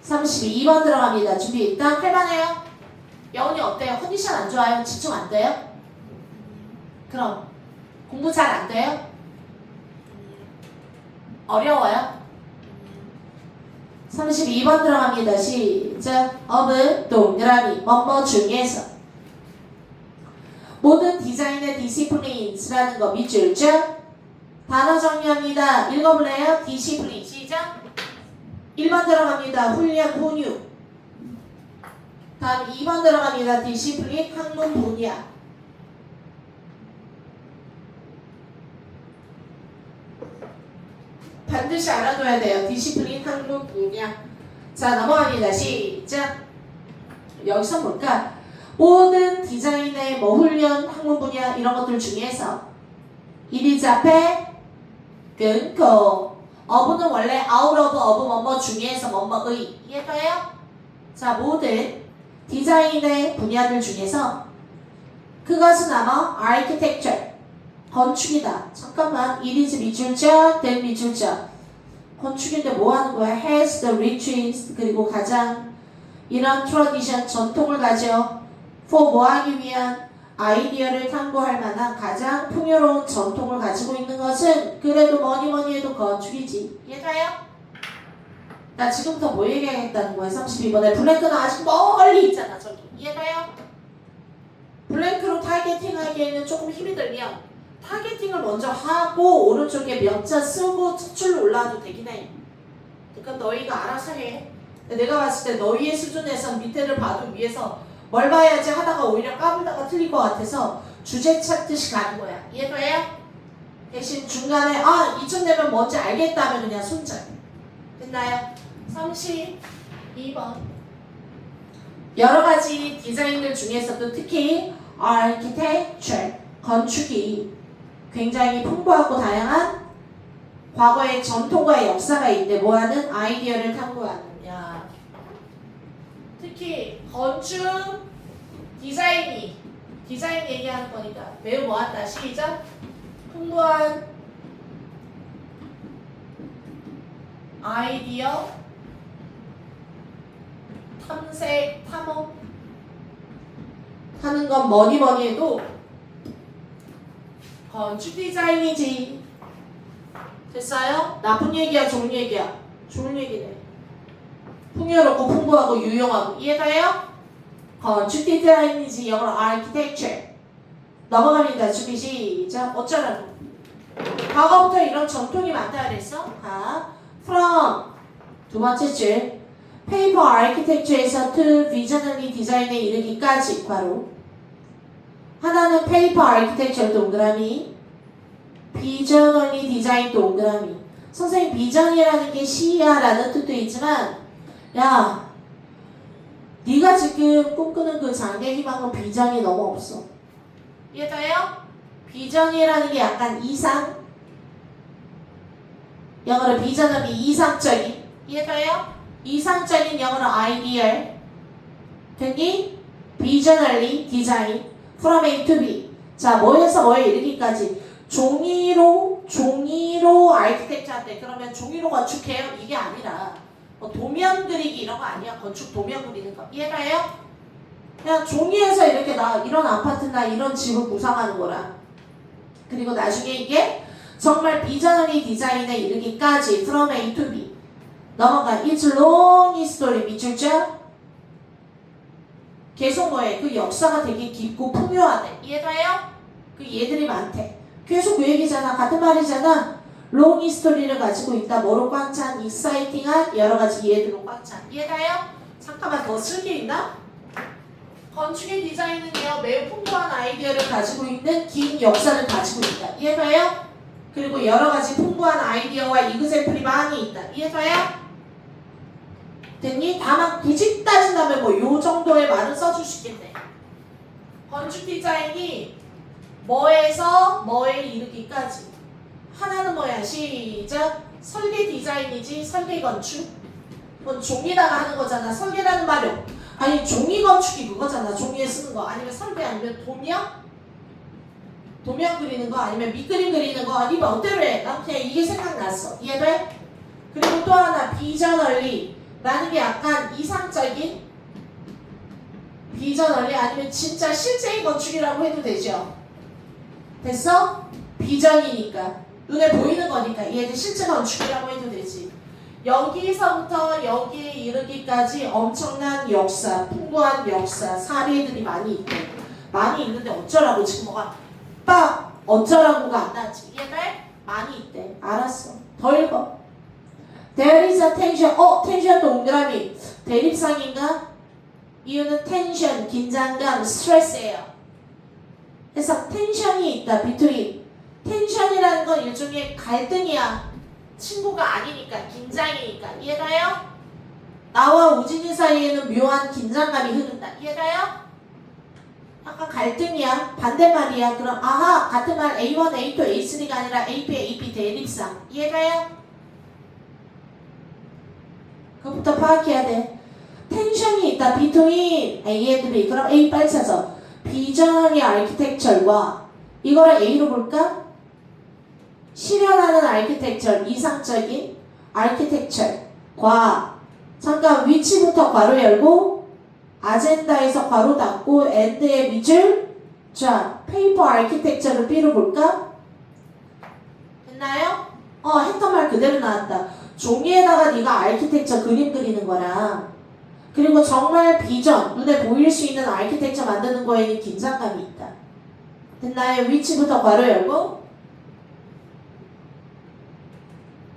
32번 들어갑니다. 준비 일단 할만해요? 여운이 어때요? 컨디션 안 좋아요? 집중 안 돼요? 그럼 공부 잘 안 돼요? 어려워요? 32번 들어갑니다. 시작. of 동그라미 뭐뭐 중에서 모든 디자인의 디시플리인스라는 거 밑줄 쭉 단어 정리합니다. 읽어볼래요? 디시플린 시작. 1번 들어갑니다. 훈련 훈육. 다음 2번 들어갑니다. 디시플린 학문 분야. 반드시 알아둬야 돼요. 디시플린 학문 분야. 자, 넘어갑니다. 시작. 여기서 뭘까? 모든 디자인의 뭐 훈련, 학문 분야 이런 것들 중에서 이리즈 앞에 끊고 어부는 원래 out of 어부 뭐뭐 중에서 뭐뭐의 이해가요? 자, 모든 디자인의 분야들 중에서 그것은 아마 architecture 건축이다. 잠깐만, 이리즈 미줄자, 된 미줄자 건축인데 뭐 하는 거야? has the richest 그리고 가장 이런 tradition 전통을 가져 for 뭐 하기 위한 아이디어를 탐구할 만한 가장 풍요로운 전통을 가지고 있는 것은 그래도 뭐니 해도 건축이지. 이해가요? 나 지금부터 뭐 얘기하겠다는 거야? 32번에 블랭크는 아직 멀리 있잖아. 저기 이해가요? 블랭크로 타겟팅 하기에는 조금 힘이 들면 타겟팅을 먼저 하고 오른쪽에 몇 자 쓰고 첫 줄로 올라와도 되긴 해. 그러니까 너희가 알아서 해. 내가 봤을 때 너희의 수준에선 밑에를 봐도 위에서 뭘 봐야지 하다가 오히려 까불다가 틀릴 것 같아서 주제 찾듯이 가는 거야. 이해돼요? 대신 중간에 이쯤 되면 뭔지 알겠다 하면 그냥 손절. 됐나요? 32번. 여러 가지 디자인들 중에서도 특히 architecture, 건축이 굉장히 풍부하고 다양한 과거의 전통과 역사가 있는데 뭐하는 아이디어를 탐구하느냐. 특히 건축 디자인 얘기하는 거니까 매우 뭐한다. 시작. 풍부한 아이디어 탐색 탐험 하는 건 뭐니 해도 건축 디자인이지. 됐어요? 나쁜 얘기야 좋은 얘기야? 좋은 얘기네. 풍요롭고 풍부하고 유용하고 이해가요? 건축 디자인이지. 영어로 architecture. 넘어갑니다. 준비 시작. 어쩌라고? 과거부터 이런 전통이 많다 그랬어? from 두 번째 줄 paper architecture에서 to visionary 디자인에 이르기까지 괄호 하나는 paper architecture 동그라미 visionary 디자인 동그라미. 선생님 비전이라는 게 시야 라는 뜻도 있지만 야 네가 지금 꿈꾸는 그 장래 희망은 비전이 너무 없어. 이해돼요? 비전이라는 게 약간 이상 영어로 비전은 이상적인 이해돼요? 이상적인 영어로 아이디얼 됐니? 비전ally 디자인 from A to B. 자 뭐에서 뭐에 이르기까지 종이로 아이키텍처 한대. 그러면 종이로 건축해요? 이게 아니라 뭐 도면 그리기 이런 거 아니야. 건축 도면 그리는 거 이해가요? 그냥 종이에서 이렇게 이런 아파트나 이런 집을 구상하는 거라. 그리고 나중에 이게 정말 비전ary 디자인에 이르기까지 from A to B. 넘어가. It's long history. 밑줄자 계속 뭐해? 그 역사가 되게 깊고 풍요하대. 이해가요? 그 얘들이 많대. 계속 그 얘기잖아. 같은 말이잖아. long history를 가지고 있다. 뭐로 꽉 찬? exciting한 여러 가지 얘들로 꽉 찬. 이해가요? 잠깐만 더 쓸 게 있나? 건축의 디자인은요 매우 풍부한 아이디어를 가지고 있는 긴 역사를 가지고 있다. 이해가요? 그리고 여러 가지 풍부한 아이디어와 이그샘플이 많이 있다. 이해가요? 됐니? 다만 굳이 따진다면 뭐 요 정도의 말은 써줄 수 있겠네. 건축 디자인이 뭐에서 뭐에 이르기까지. 하나는 뭐야? 시작. 설계 디자인이지 설계 건축. 그건 종이다가 하는 거잖아. 설계라는 말이 아니 종이 건축이 그거잖아. 종이에 쓰는 거. 아니면 설계 아니면 도면 그리는 거 아니면 밑그림 그리는 거 아니면 어때로 해. 난 그냥 이게 생각났어. 이해돼? 그리고 또 하나 비전얼리 라는 게 약간 이상적인 비전얼리 아니면 진짜 실제의 건축이라고 해도 되죠. 됐어? 비전이니까 눈에 보이는 거니까 얘는 실제 건축이라고 해도 되지. 여기서부터 여기에 이르기까지 엄청난 역사, 풍부한 역사, 사례들이 많이 있대. 많이 있는데 어쩌라고 지금 뭐가 어쩌라고가 안 나왔지. 이해돼? 많이 있대. 알았어. 더 읽어. There is a tension. 텐션 동그라미. 대립상인가? 이유는 텐션, 긴장감, 스트레스예요. 그래서 텐션이 있다. between. 텐션이라는 건 일종의 갈등이야. 친구가 아니니까, 긴장이니까. 이해가요? 나와 우진이 사이에는 묘한 긴장감이 흐른다. 이해가요? 약간 갈등이야. 반대말이야. 그럼 아하 같은 말 A1, A2, A3가 아니라 AP, AP 대립상. 이해가요? 그것부터 파악해야 돼. 텐션이 있다. between A and B. 그럼 A 빨리 찾아. 비전의 아키텍처과 이거를 A로 볼까? 실현하는 아키텍처, 이상적인 아키텍처과 잠깐 위치부터 괄호 열고 아젠다에서 괄호 닫고 엔드의 밑줄 자 페이퍼 아키텍처를 B로 볼까? 됐나요? 했던 말 그대로 나왔다. 종이에다가 네가 아키텍처 그림 그리는 거랑 그리고 정말 비전, 눈에 보일 수 있는 아키텍처 만드는 거에는 긴장감이 있다. 됐나요? 위치부터 괄호 열고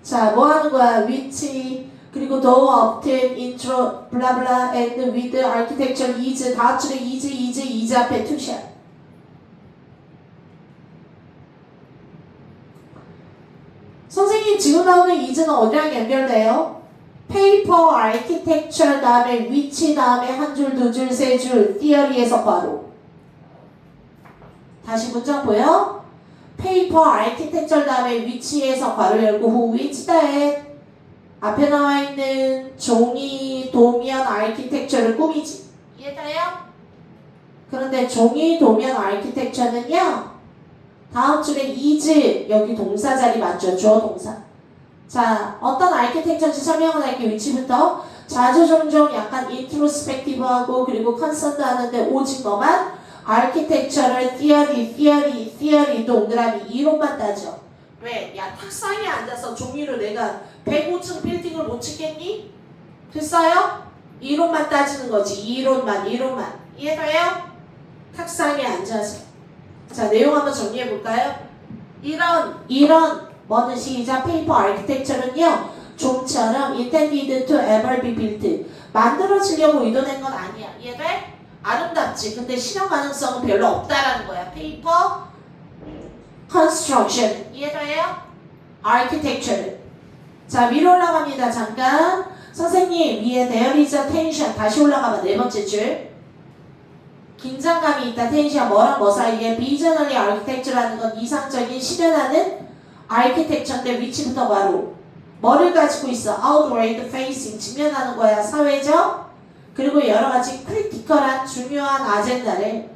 자, 뭐 하는 거야? 위치 그리고 though often intro 블라블라 and with architecture is 다음 줄에 is 앞에 투샷 선생님 지금 나오는 is는 어디랑 연결돼요? 페이퍼 아키텍처 다음에 위치 다음에 한 줄, 두 줄, 세 줄, theory에서 괄호. 다시 문장 보여? 페이퍼 아키텍처 다음에 위치에서 괄호 열고 후 위치다에 앞에 나와 있는 종이 도면 아키텍처를 꾸미지. 이해돼요? 그런데 종이 도면 아키텍처는요. 다음 줄에 is 여기 동사 자리 맞죠? 주어 동사. 자, 어떤 아키텍처인지 설명을 할게 위치부터. 자주 종종 약간 인트로스펙티브하고 그리고 컨설트 하는데 오직 너만 아키텍처를 theory 동그라미 이론만 따져. 왜? 야 탁상에 앉아서 종이로 내가 105층 빌딩을 못 치겠니? 됐어요? 이론만 따지는 거지. 이론만. 이해가요? 탁상에 앉아서. 자, 내용 한번 정리해 볼까요? 이런 뭐는 시작 페이퍼 아키텍처는요 좀처럼 intended to ever be built 만들어지려고 의도된 건 아니야. 이해돼? 아름답지. 근데 실현 가능성은 별로 없다라는 거야. 페이퍼 construction 이해돼요? architecture. 자 위로 올라갑니다. 잠깐 선생님 위에 there is a tension 다시 올라가봐. 네 번째 줄 긴장감이 있다. 텐션 뭐랑 뭐 사이에 비전ally architecture라는 건 이상적인 실현하는 아키텍처인데 위치부터 바로 뭐를 가지고 있어? outward facing 직면하는 거야. 사회적 그리고 여러가지 크리티컬한 중요한 아젠다를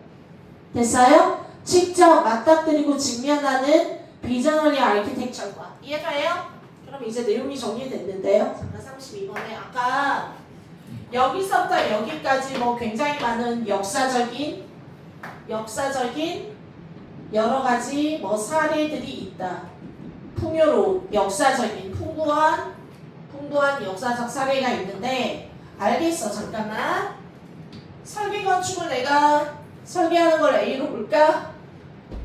됐어요? 직접 맞닥뜨리고 직면하는 비전널리 아키텍처과 이해가요? 그럼 이제 내용이 정리됐는데요. 잠깐 32번에 아까 여기서부터 여기까지 뭐 굉장히 많은 역사적인 여러가지 뭐 사례들이 있다. 풍요로운 역사적인 풍부한 역사적 사례가 있는데 알겠어. 잠깐만 설계 건축을 내가 설계하는 걸 A로 볼까?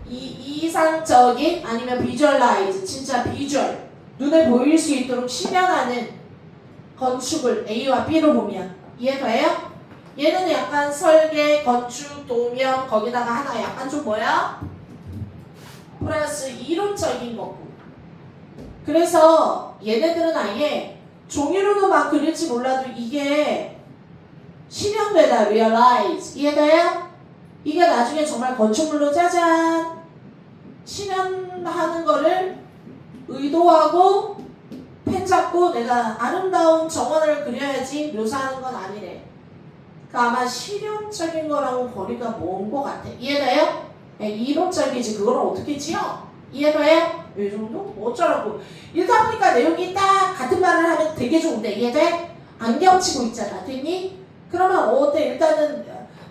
이상적인 아니면 비주얼라이즈 진짜 비주얼 눈에 보일 수 있도록 실현하는 건축을 A와 B로 보면 이해돼요? 얘는 약간 설계, 건축, 도면 거기다가 하나 약간 좀 뭐야? 플러스 이론적인 거고 그래서 얘네들은 아예 종이로는 막 그릴지 몰라도 이게 실현되다. realize 이해돼요? 이게 나중에 정말 건축물로 짜잔 실현하는 거를 의도하고 펜 잡고 내가 아름다운 정원을 그려야지 묘사하는 건 아니래. 그러니까 아마 실현적인 거랑은 거리가 먼 거 같아. 이해돼요? 이론적이지 그걸 어떻게 지어? 이해돼요? 이 정도? 어쩌라고. 읽다 보니까 내용이 딱 같은 말을 하면 되게 좋은데 이해돼? 안 겹치고 있잖아. 됐니? 그러면 어때? 일단은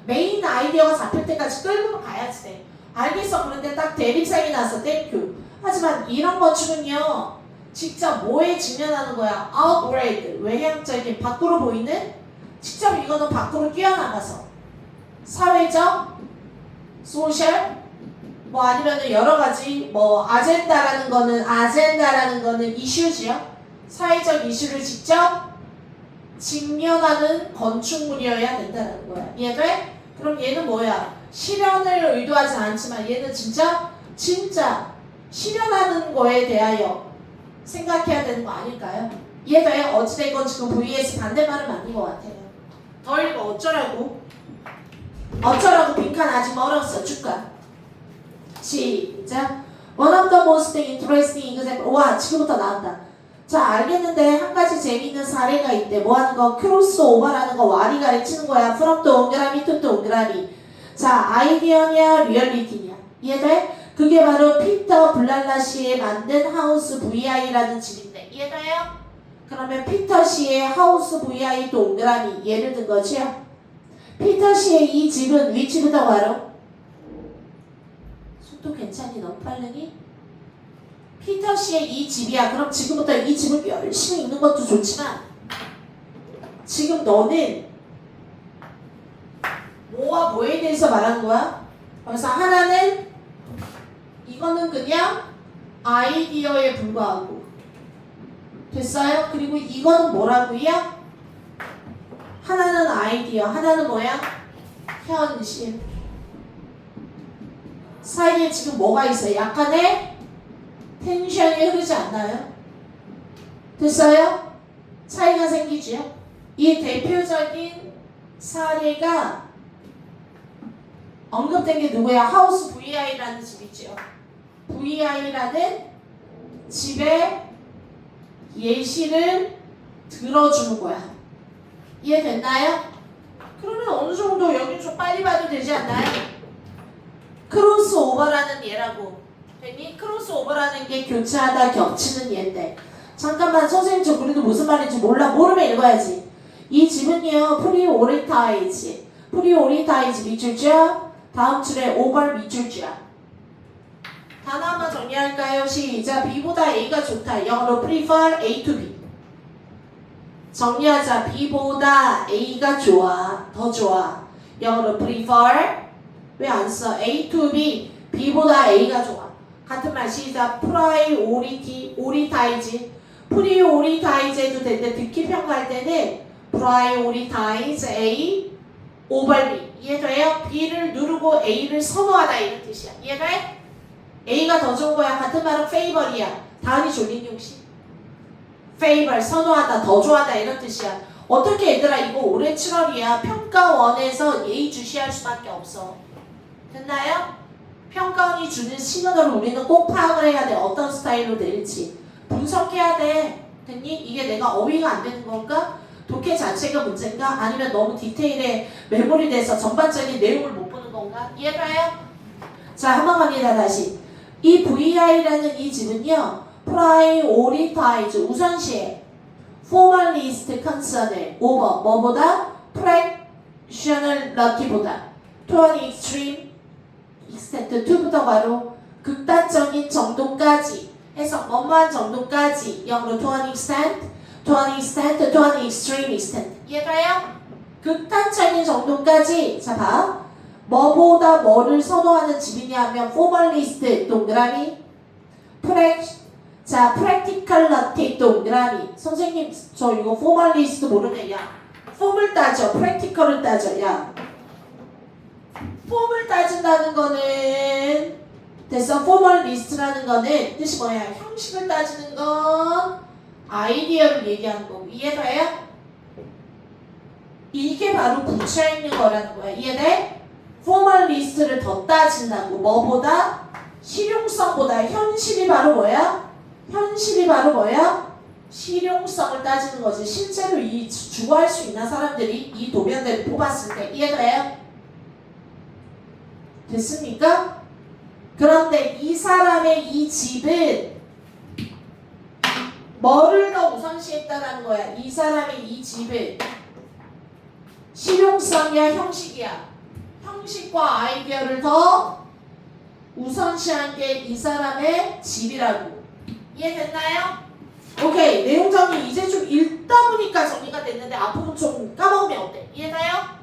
메인 아이디어가 잡힐 때까지 끌고 가야지 돼. 알겠어. 그런데 딱 대립상이 나서 땡큐. 하지만 이런 건축은요. 직접 뭐에 직면하는 거야? outward, 외향적인, 밖으로 보이는 직접 이거는 밖으로 뛰어나가서 사회적, 소셜 뭐 아니면은 여러 가지 뭐 아젠다라는 거는 이슈지요. 사회적 이슈를 직접 직면하는 건축물이어야 된다는 거야. 이해돼? 그럼 얘는 뭐야? 실현을 의도하지 않지만 얘는 진짜 실현하는 거에 대하여 생각해야 되는 거 아닐까요? 이해돼? 어찌된 건 지금 vs 반대말은 맞는 것 같아요. 더 읽어. 어쩌라고? 어쩌라고 빈칸 아직 멀었어. 줄까? 시작. One of the most interesting example. 와, 지금부터 나온다. 자, 알겠는데 한 가지 재미있는 사례가 있대. 뭐 하는 거? 크로스 오버라는 거 와리 가르치는 거야. from 동그라미 to 동그라미. 자, 아이디어냐 리얼리티냐. 이해돼? 그게 바로 피터 블랄라 씨의 만든 하우스 VI라는 집인데. 이해돼요? 그러면 피터 씨의 하우스 VI 동그라미 예를 든 거지요. 피터 씨의 이 집은 위치부터 바로 속도 괜찮니? 너무 빠르니? 피터 씨의 이 집이야. 그럼 지금부터 이 집을 열심히 읽는 것도 좋지만 지금 너는 뭐와 뭐에 대해서 말하는 거야? 그래서 하나는 이거는 그냥 아이디어에 불과하고 됐어요? 그리고 이거는 뭐라고요? 하나는 아이디어, 하나는 뭐야? 현실. 사이에 지금 뭐가 있어요? 약간의 텐션이 흐르지 않나요? 됐어요? 차이가 생기죠? 이 대표적인 사례가 언급된 게 누구야? 하우스 VI라는 집이죠. VI라는 집의 예시를 들어주는 거야. 이해됐나요? 그러면 어느 정도 여기 좀 빨리 봐도 되지 않나요? 크로스 오버라는 예라고. 됐니? 크로스 오버라는 게 교차하다 겹치는 예인데. 잠깐만 선생님 저 그래도 무슨 말인지 모르면 읽어야지. 이 집은요 프리오리타이즈 밑줄자 다음 줄에 오버 밑줄자. 단어 한번 정리할까요? 시작. B보다 A가 좋다. 영어로 prefer A to B. 정리하자. B보다 A가 좋아. 더 좋아. 영어로 prefer. 왜 안 써? A to B. B보다 A가 좋아. 같은 말 시작. prioritize. prioritize 해도 되는데 듣기 평가할 때는 prioritize A over B. 이해돼요? B를 누르고 A를 선호하다 이런 뜻이야. 이해돼? A가 더 좋은 거야. 같은 말은 favor이야. 다음이 졸린용식. favor, 선호하다, 더 좋아하다 이런 뜻이야. 어떻게 얘들아 이거 올해 7월이야. 평가원에서 예의주시할 수밖에 없어. 됐나요? 평가원이 주는 신호를 우리는 꼭 파악을 해야 돼. 어떤 스타일로 내릴지. 분석해야 돼. 됐니? 이게 내가 어휘가 안 되는 건가? 독해 자체가 문제인가? 아니면 너무 디테일에 메모리 돼서 전반적인 내용을 못 보는 건가? 이해가요? 자, 한번 갑니다. 다시. 이 VI라는 이 집은요. prioritize 우선시에 formalist concern을 over 뭐보다? fractionality보다 to an extreme extent to부터 바로 극단적인 정도까지 해서 뭐뭐한 정도까지 영어로 to an extent, to an extent, to an extreme extent. 이해가요? 극단적인 정도까지. 자, 봐. 뭐보다 뭐를 선호하는 집이냐 하면 formalist 동그라미 자, practicality 동그라미. 선생님 저 이거 formalist 모르네. 야, 폼을 따져. practical을 따져. 야, 폼을 따진다는 거는 됐어. formalist라는 거는 뜻이 뭐야? 형식을 따지는 건 아이디어를 얘기하는 거고. 이해돼요? 이게 바로 붙여 있는 거라는 거야. 이해돼? 포멀리스트를 더 따진다고. 뭐보다? 실용성보다. 현실이 바로 뭐야? 현실이 바로 뭐야? 실용성을 따지는 거지. 실제로 이 주거할 수 있는 사람들이 이 도면들을 뽑았을 때. 이해돼요? 됐습니까? 그런데 이 사람의 이 집은 뭐를 더 우선시했다라는 거야? 이 사람의 이 집은 실용성이야, 형식이야? 형식과 아이디어를 더 우선시한 게 이 사람의 집이라고. 이해됐나요? 오케이. 내용 정리 이제 좀 읽다 보니까 정리가 됐는데 앞으로 좀 까먹으면 어때? 이해돼요?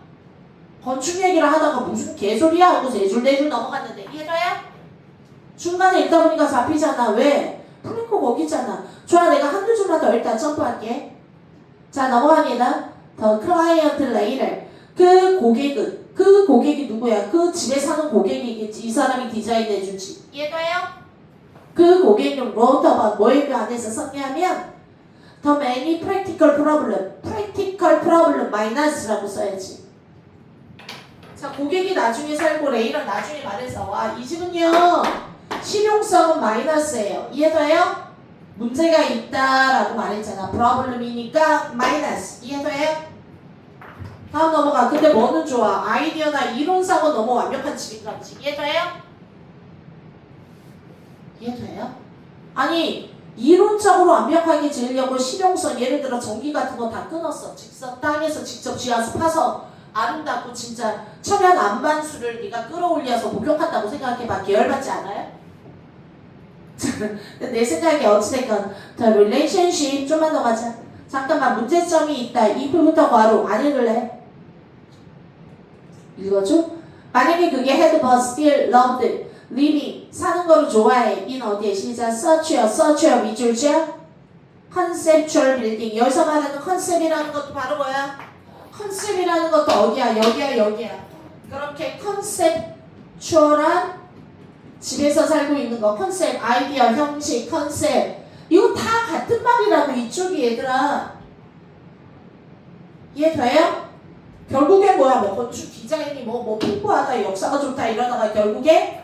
건축 얘기를 하다가 무슨 개소리야 하고 세 줄 네 줄 넘어갔는데 이해돼요? 중간에 읽다 보니까 잡히잖아. 왜? 플랭크 거기잖아. 좋아, 내가 한두 줄만 더 일단 점프할게. 자, 넘어갑니다. The client later. 그 고객이 누구야? 그 집에 사는 고객이겠지. 이 사람이 디자인해주지. 이해가요? 그 고객은 wrote about 뭐에 그 안에서 썼냐면 The many practical problem 마이너스라고 써야지. 자, 고객이 나중에 살고 레이는 나중에 말해서 와, 이 집은요 실용성은 마이너스예요. 이해돼요? 문제가 있다라고 말했잖아. problem이니까 마이너스. 이해돼요? 다음 넘어가. 근데 뭐는 좋아? 아이디어나 이론상은 너무 완벽한 집인가 보지. 이해돼요? 이해돼요? 아니 이론적으로 완벽하게 지으려고 실용성 예를 들어 전기 같은 거 다 끊었어. 직접 땅에서 직접 쥐어서 파서 아름답고 진짜 천연 안반수를 네가 끌어올려서 목욕한다고 생각해봐. 계열받지 않아요? 내 생각에 어찌됐건 The relationship 좀만 더 가자. 잠깐만 문제점이 있다. if부터 괄호 안 읽을래? 읽어줘? 만약에 그게 had but still loved living 사는 거를 좋아해 in 어디에 시작 search 밑줄자 conceptual building 여기서 말하는 컨셉이라는 것도 바로 뭐야? 컨셉이라는 것도 어디야? 여기야. 그렇게 컨셉추얼한 집에서 살고 있는 거 컨셉, 아이디어, 형식, 컨셉 이거 다 같은 말이라고 이쪽이 얘들아. 이해돼요? 결국에 뭐야? 뭐 건축 디자인이 뭐 풍부하다, 역사가 좋다 이러다가 결국에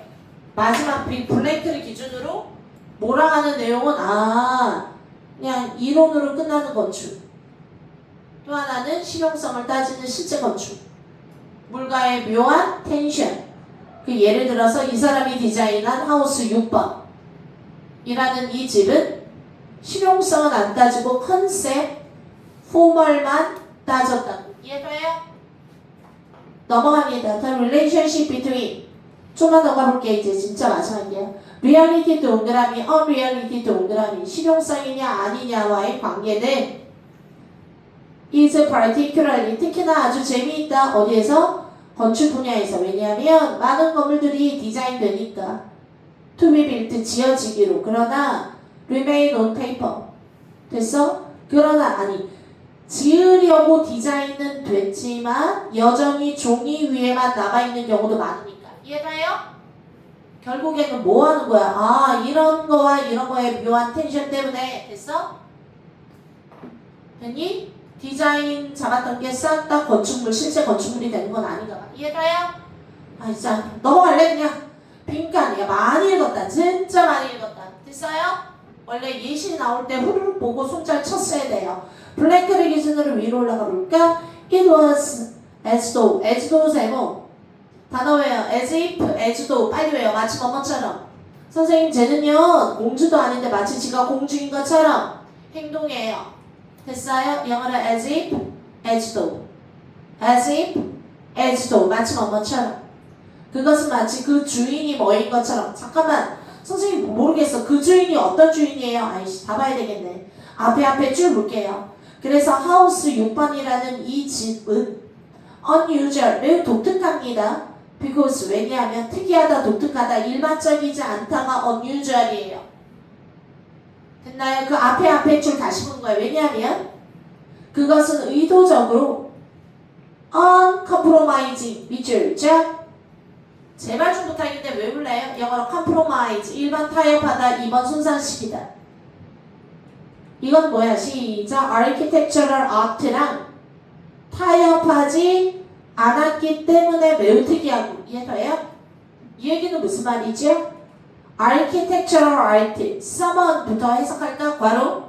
마지막 블랭크를 기준으로 몰아가는 내용은 그냥 이론으로 끝나는 건축. 또 하나는 실용성을 따지는 실제 건축. 물과의 묘한 텐션. 그 예를 들어서 이 사람이 디자인한 하우스 6번 이라는 이 집은 실용성은 안 따지고 컨셉, 포멀만 따졌다고. 이해돼요? 넘어갑니다. The relationship between 좀만 더 가볼게. 이제 진짜 마지막이야. reality 동그라미, unreality 동그라미 실용성이냐 아니냐와의 관계는 is particularly 특히나 아주 재미있다. 어디에서? 건축 분야에서. 왜냐하면 많은 건물들이 디자인되니까 to be built 지어지기로. 그러나 remain on paper 됐어? 그러나 지으려고 디자인은 됐지만 여전히 종이 위에만 남아있는 경우도 많으니까. 이해가요? 결국에는 뭐 하는 거야? 이런 거와 이런 거의 묘한 텐션 때문에 됐어? 됐니? 디자인 잡았던 게 싹 다 건축물, 실제 건축물이 되는 건 아닌가 봐. 이해가요? 진짜 넘어갈래 그냥. 빈칸이야. 많이 읽었다. 진짜 많이 읽었다. 됐어요? 원래 예시 나올 때 후루룩 보고 손잘 쳤어야 돼요. 블랭크를 기준으로 위로 올라가 볼까? It was as though 제목 단어 외워. as if, as though 빨리 외워. 마치 뭐뭐처럼. 선생님 쟤는요 공주도 아닌데 마치 지가 공주인 것처럼 행동해요. 됐어요? 영어로 as if, as though 마치 뭐뭐처럼. 그것은 마치 그 주인이 뭐인 것처럼. 잠깐만 선생님 모르겠어. 그 주인이 어떤 주인이에요? 다 봐야 되겠네. 앞에 쭉 볼게요. 그래서 하우스 6번이라는 이 집은 unusual, 매우 독특합니다. because 왜냐하면 특이하다, 독특하다, 일반적이지 않다가 unusual이에요. 됐나요? 그 앞에 줄 다시 보는 거예요. 왜냐하면 그것은 의도적으로 uncompromising 밑줄 제발 좀 부탁인데 왜 불러요? 영어로 compromise 1번 타협하다 2번 손상시키다. 이건 뭐야? 시작. architectural art랑 타협하지 않았기 때문에 매우 특이하고. 이해돼요? 이 얘기는 무슨 말이죠? architectural art someone부터 해석할까? 괄호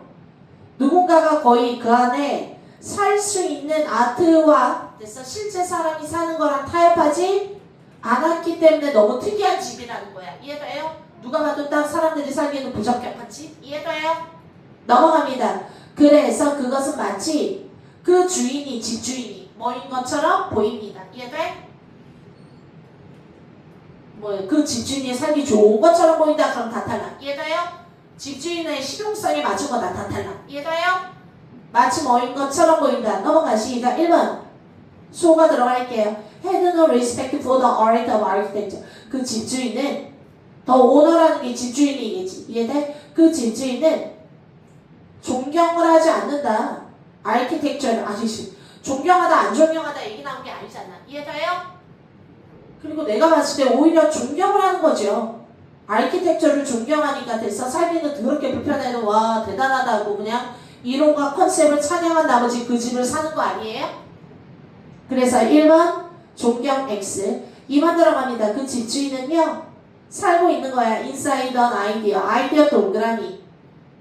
누군가가 거의 그 안에 살 수 있는 아트와 됐어? 실제 사람이 사는 거랑 타협하지 않았기 때문에 너무 특이한 집이라는 거야. 이해돼요? 누가 봐도 딱 사람들이 살기에는 부적격한 집. 이해돼요? 넘어갑니다. 그래서 그것은 마치 그 주인이 집주인이 뭐인 것처럼 보입니다. 이해돼? 그 집주인이 살기 좋은 것처럼 보인다. 그럼 다 탈락. 이해돼요? 집주인의 실용성에 맞춘 거다. 다 탈락. 이해돼요? 마치 뭐인 것처럼 보인다. 넘어가. 시작. 1번 수호가 들어갈게요. Had no respect for the art of architecture. 그 집주인은 더 오너라는 게 집주인이겠지. 이해돼? 그 집주인은 존경을 하지 않는다. 아키텍처를 존경하다 안 존경하다 얘기 나온 게 아니잖아. 이해돼요? 그리고 내가 봤을 때 오히려 존경을 하는 거죠. 아키텍처를 존경하니까 됐어. 살기는 더럽게 불편해도 와 대단하다고 그냥 이론과 컨셉을 찬양한 나머지 그 집을 사는 거 아니에요? 그래서 1번 존경 X 2번 들어갑니다. 그 집주인은요 살고 있는 거야. 인사이드 언 아이디어 동그라미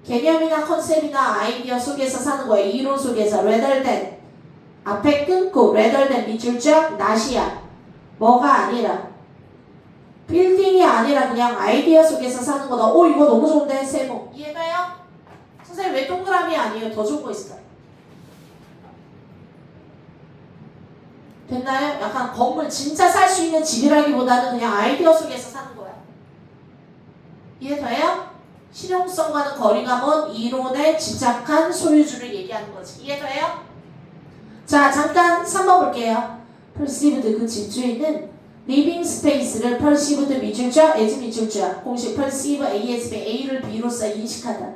개념이나 컨셉이나 아이디어 속에서 사는 거예요. 이론 속에서 rather than 앞에 끊고 rather than 밑줄 쫙 not이야. 뭐가 아니라 빌딩이 아니라 그냥 아이디어 속에서 사는 거다. 오 이거 너무 좋은데 세모 이해가요? 선생님 왜 동그라미 아니에요? 더 좋은 거 있어요. 됐나요? 약간 건물 진짜 살 수 있는 집이라기보다는 그냥 아이디어 속에서 사는 거야. 이해돼요? 실용성과는 거리가 먼 이론에 집착한 소유주를 얘기하는 거지. 이해돼요? 자 잠깐 3번 볼게요. perceived 그 집주인은 living space를 perceived 밑줄자 as 밑줄자 공식 perceive ASB A를 B로서 인식하다.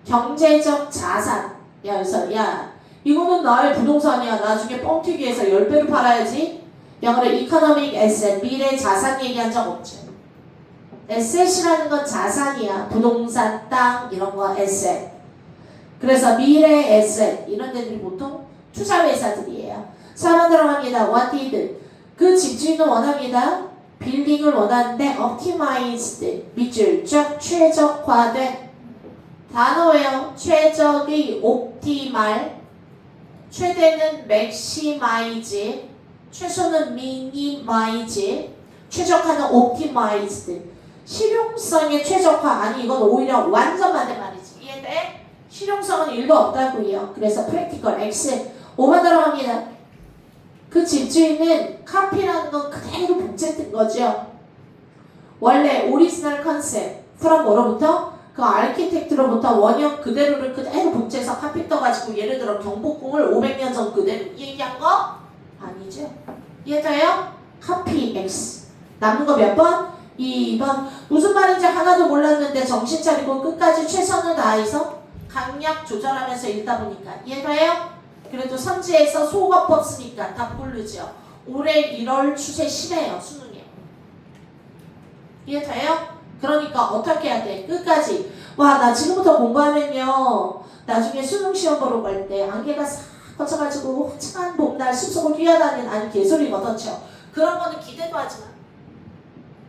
경제적 자산. 야 이거는 나의 부동산이야. 나중에 뻥튀기 해서 10배로 팔아야지. 영어로 economic asset 미래 자산 얘기한 적 없죠. 에셋이라는 건 자산이야. 부동산, 땅 이런 거 에셋. 그래서 미래 에셋 이런 데들이 보통 투자회사들이에요. 4번 들어갑니다. What did 그 집주인은 원합니다. 빌딩을 원하는데 optimized 밑줄 쫙 최적화된 단어예요. 최적의 optimal 최대는 maximize 최소는 minimize 최적화는 optimized 실용성의 최적화 아니 이건 오히려 완전 반대말이지. 이해돼? 실용성은 1도 없다고요. 그래서 practical X 5번 들어갑니다. 그 집주인은 카피라는 건 그대로 복제된 거죠. 원래 오리지널 컨셉 from 뭐로부터? 그 아키텍트로부터 원형 그대로를 그대로 복제해서 카피 떠가지고 예를 들어 경복궁을 500년 전 그대로 얘기한 거? 아니죠. 이해돼요? 카피 X 남는 거 몇 번? 2번 무슨 말인지 하나도 몰랐는데 정신 차리고 끝까지 최선을 다해서 강약 조절하면서 읽다 보니까 이해돼요? 그래도 선지에서 소거법 쓰니까 다 모르죠. 올해 1월 추세 심해요. 수능에. 이해돼요? 그러니까 어떻게 해야 돼? 끝까지. 와 나 지금부터 공부하면요. 나중에 수능 시험 보러 갈 때 안개가 싹 거쳐가지고 화창한 봄날 숲속을 뛰어다니는 아니 개소리거든요. 그런 거는 기대도 하지 마.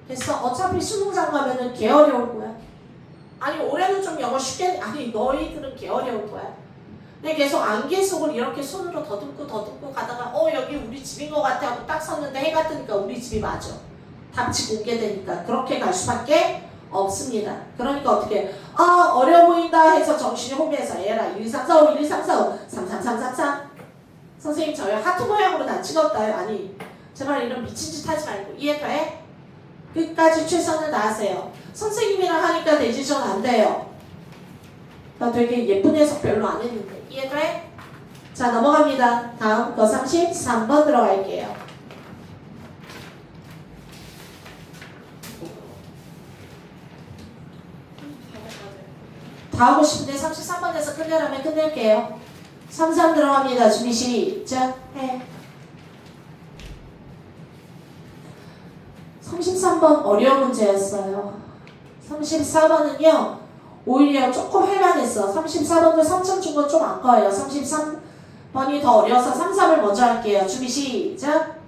됐어. 어차피 수능장 가면은 개 어려울 거야. 아니 올해는 좀 영어 쉽게 아니 너희들은 개 어려울 거야. 근데 계속 안개 속을 이렇게 손으로 더듬고 가다가 여기 우리 집인 것 같아 하고 딱 섰는데 해가 뜨니까 우리 집이 맞아. 답지 공개되니까 그렇게 갈 수밖에 없습니다. 그러니까 어떻게 어려 보인다 해서 정신이 혼미해서 에라 1234 1234 33333 선생님 저희 하트 모양으로 다 찍었다요. 아니 제발 이런 미친 짓 하지 말고 이해돼? 끝까지 최선을 다하세요. 선생님이랑 하니까 되지 전 안 돼요. 나 되게 예쁜 해석 별로 안 했는데 이해돼? 자 넘어갑니다. 다음 거 33번 들어갈게요. 다 하고 싶은데 33번에서 끝내라면 끝낼게요. 33 들어갑니다. 준비 시작 해. 33번 어려운 문제였어요. 34번은요 오히려 조금 할만했어. 34번도 3점 준 건 좀 아까워요. 33번이 더 어려워서 33을 먼저 할게요. 준비 시작.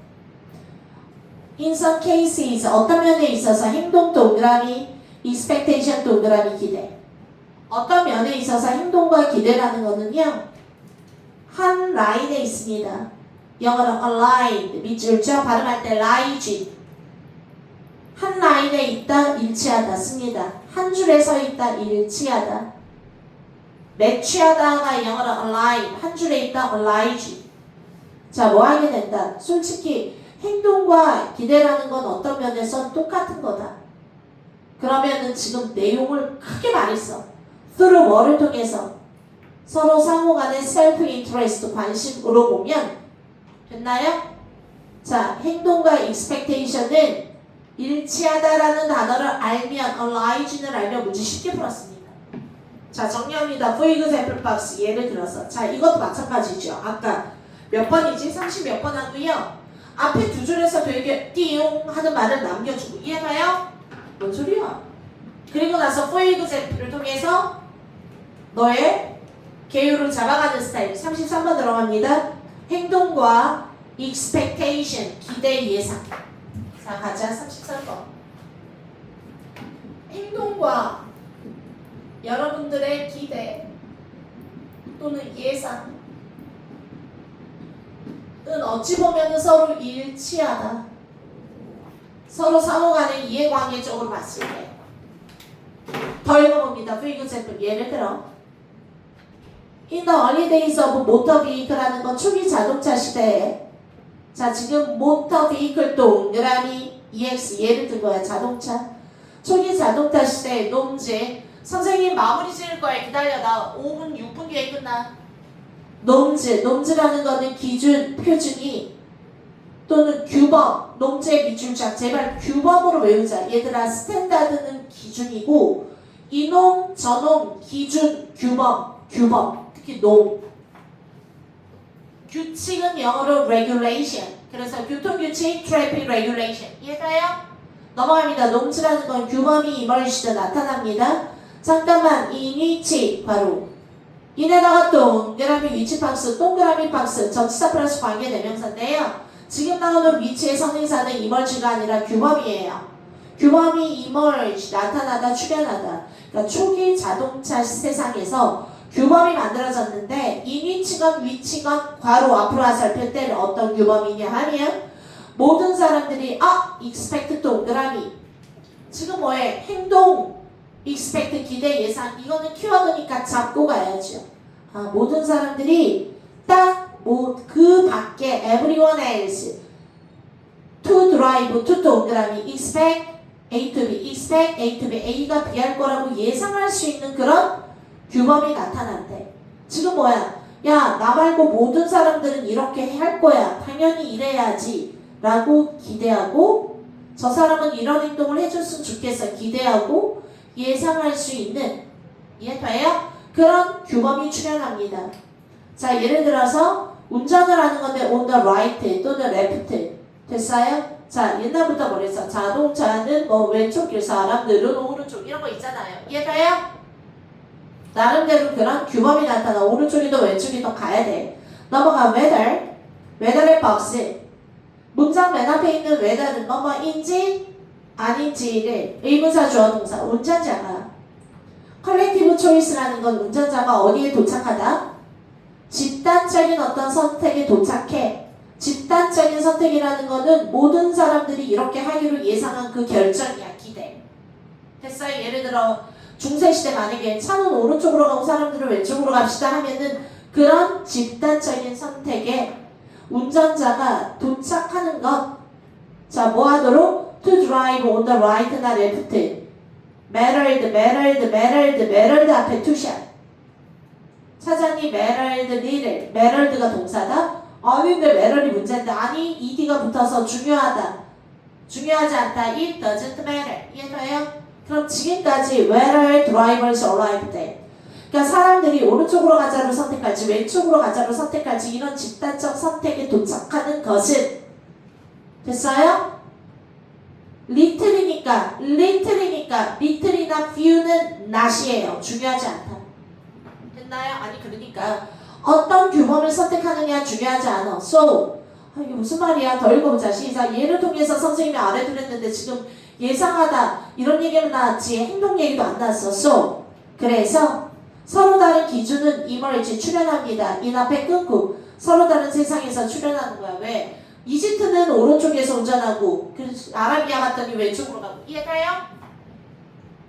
In some cases 어떤 면에 있어서 행동 동그라미 expectation 동그라미 기대. 어떤 면에 있어서 행동과 기대라는 거는요 한 라인에 있습니다. 영어로 aligned 밑줄자 발음할 때 lie 한 라인에 있다 일치하다 씁니다. 한 줄에 서 있다 일치하다. 매치하다가 영어로 align 한 줄에 있다 align. 자 뭐 하게 된다. 솔직히 행동과 기대라는 건 어떤 면에서 똑같은 거다. 그러면은 지금 내용을 크게 말했어. through 뭐를 통해서 서로 상호간의 self interest 관심으로 보면 됐나요? 자 행동과 expectation은 일치하다라는 단어를 알면 align을 알면 문제 쉽게 풀었습니다. 자 정리합니다. For example box 예를 들어서 자 이것도 마찬가지죠. 아까 몇 번이지? 30 몇 번 하고요. 앞에 두 줄에서 되게 띠용 하는 말을 남겨주고 이해가요? 뭔 소리야? 그리고 나서 for example을 통해서 너의 계율을 잡아가는 스타일 33번 들어갑니다. 행동과 expectation 기대 예상. 자 가자 33번. 행동과 여러분들의 기대 또는 예상은 어찌 보면 서로 일치하다. 서로 상호간의 이해관계적으로 봤을 때. 더 읽어봅니다. For example 예를 들어 In the early days of motor vehicle라는 건 초기 자동차 시대에 자 지금 motor vehicle 동그라미 EX 예를 든 거야. 자동차 초기 자동차 시대에 놈즈 선생님 마무리 지을 거야. 기다려 나 5분 6분 뒤에 끝나. 놈즈라는 거는 기준 표준이 또는 규범 놈즈의 기준자 제발 규범으로 외우자. 얘들아 스탠다드는 기준이고 이놈 저놈 기준 규범 특히 놈 규칙은 영어로 regulation 그래서 교통규칙 traffic regulation 이해가요? 넘어갑니다. 놈즈라는 건 규범이 emerged 나타납니다. 잠깐만 이 위치 바로 이내다가 동그라미 위치 박스 동그라미 박스 전치사 플러스 관계대명사인데요. 지금 나오는 위치의 선행사는 emerge가 아니라 규범이에요. 규범이 emerge 나타나다 출현하다. 그러니까 초기 자동차 세상에서 규범이 만들어졌는데 이 위치건 괄호 앞으로 화살표 때는 어떤 규범이냐 하면 모든 사람들이 expect 동그라미 지금 뭐해? 행동 expect 기대 예상 이거는 키워드니까 잡고 가야죠. 모든 사람들이 딱 그 밖에 everyone else to drive to 동그라미 expect A to B expect A to B A가 B 할 거라고 예상할 수 있는 그런 규범이 나타난대. 지금 뭐야? 야, 나 말고 모든 사람들은 이렇게 할 거야. 당연히 이래야지. 라고 기대하고 저 사람은 이런 행동을 해줬으면 좋겠어. 기대하고 예상할 수 있는 이해돼요? 그런 규범이 출현합니다. 자, 예를 들어서 운전을 하는 건데 on the right 또는 left 됐어요? 자, 옛날부터 그래서 자동차는 뭐 왼쪽 길 사람들은 오른쪽 이런 거 있잖아요. 이해돼요? 나름대로 그런 규범이 나타나 오른쪽이든 왼쪽이든 가야 돼. 넘어가 whether의 박스 문장 맨 앞에 있는 whether는 뭐뭐인지 아닌지를 의문사 주어 동사 운전자가 컬렉티브 초이스라는 건 운전자가 어디에 도착하다? 집단적인 어떤 선택에 도착해. 집단적인 선택이라는 거는 모든 사람들이 이렇게 하기로 예상한 그 결정이야. 기대. 됐어요? 예를 들어 중세시대 만약에 차는 오른쪽으로 가고 사람들은 왼쪽으로 갑시다 하면은 그런 집단적인 선택에 운전자가 도착하는 것. 자, 뭐 하도록? To drive on the right나 left. mattered 앞에 투샷. 사장님 mattered가 동사다? 아닌데 matter이 문제인데 아니 ed가 붙어서 중요하지 않다. It doesn't matter. 이해돼요? 그럼 지금까지 whether drivers arrived at 그러니까 사람들이 오른쪽으로 가자를 선택할지 왼쪽으로 가자를 선택할지 이런 집단적 선택에 도착하는 것은 됐어요? little이니까 little이나 few는 not이에요. 중요하지 않다. 됐나요? 아니 그러니까 어떤 규범을 선택하느냐 중요하지 않아. So 이게 무슨 말이야? 더 읽어보자. 시작. 예를 통해서 선생님이 아래도 했는데 지금 예상하다 이런 얘기는 나왔지 행동 얘기도 안 나왔어. So 그래서 서로 다른 기준은 emerge 출현합니다. 인 앞에 끊고 서로 다른 세상에서 출현하는 거야. 왜? 이집트는 오른쪽에서 운전하고 아라비아 갔더니 왼쪽으로 가고 이해가요?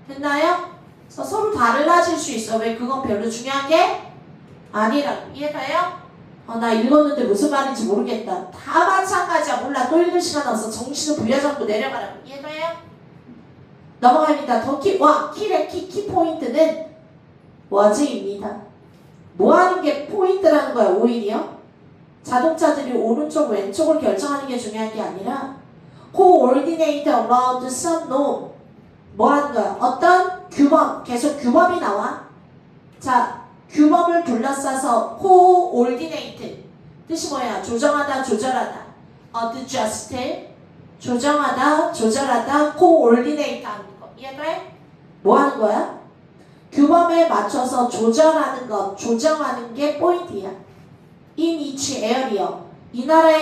됐나요? 그래서 서로 달라질 수 있어. 왜? 그건 별로 중요한 게 아니라고. 이해가요? 나 읽었는데 무슨 말인지 모르겠다. 다 마찬가지야. 몰라. 또 읽을 시간 없어. 정신을 부여잡고 내려가라고. 이해가요? 넘어갑니다. 키 포인트는 was입니다. 뭐 하는 게 포인트라는 거야. 오히려 자동차들이 오른쪽 왼쪽을 결정하는 게 중요한 게 아니라 coordinate around some norm. 뭐 하는 거야? 어떤 규범, 계속 규범이 나와. 자, 규범을 둘러싸서 coordinate. 뜻이 뭐야? 조정하다, 조절하다. adjust. 조정하다, 조절하다, coordinate 하는 거. 이해돼? 뭐 하는 거야? 규범에 맞춰서 조절하는 것, 조정하는 게 포인트야. in each area. 이 나라의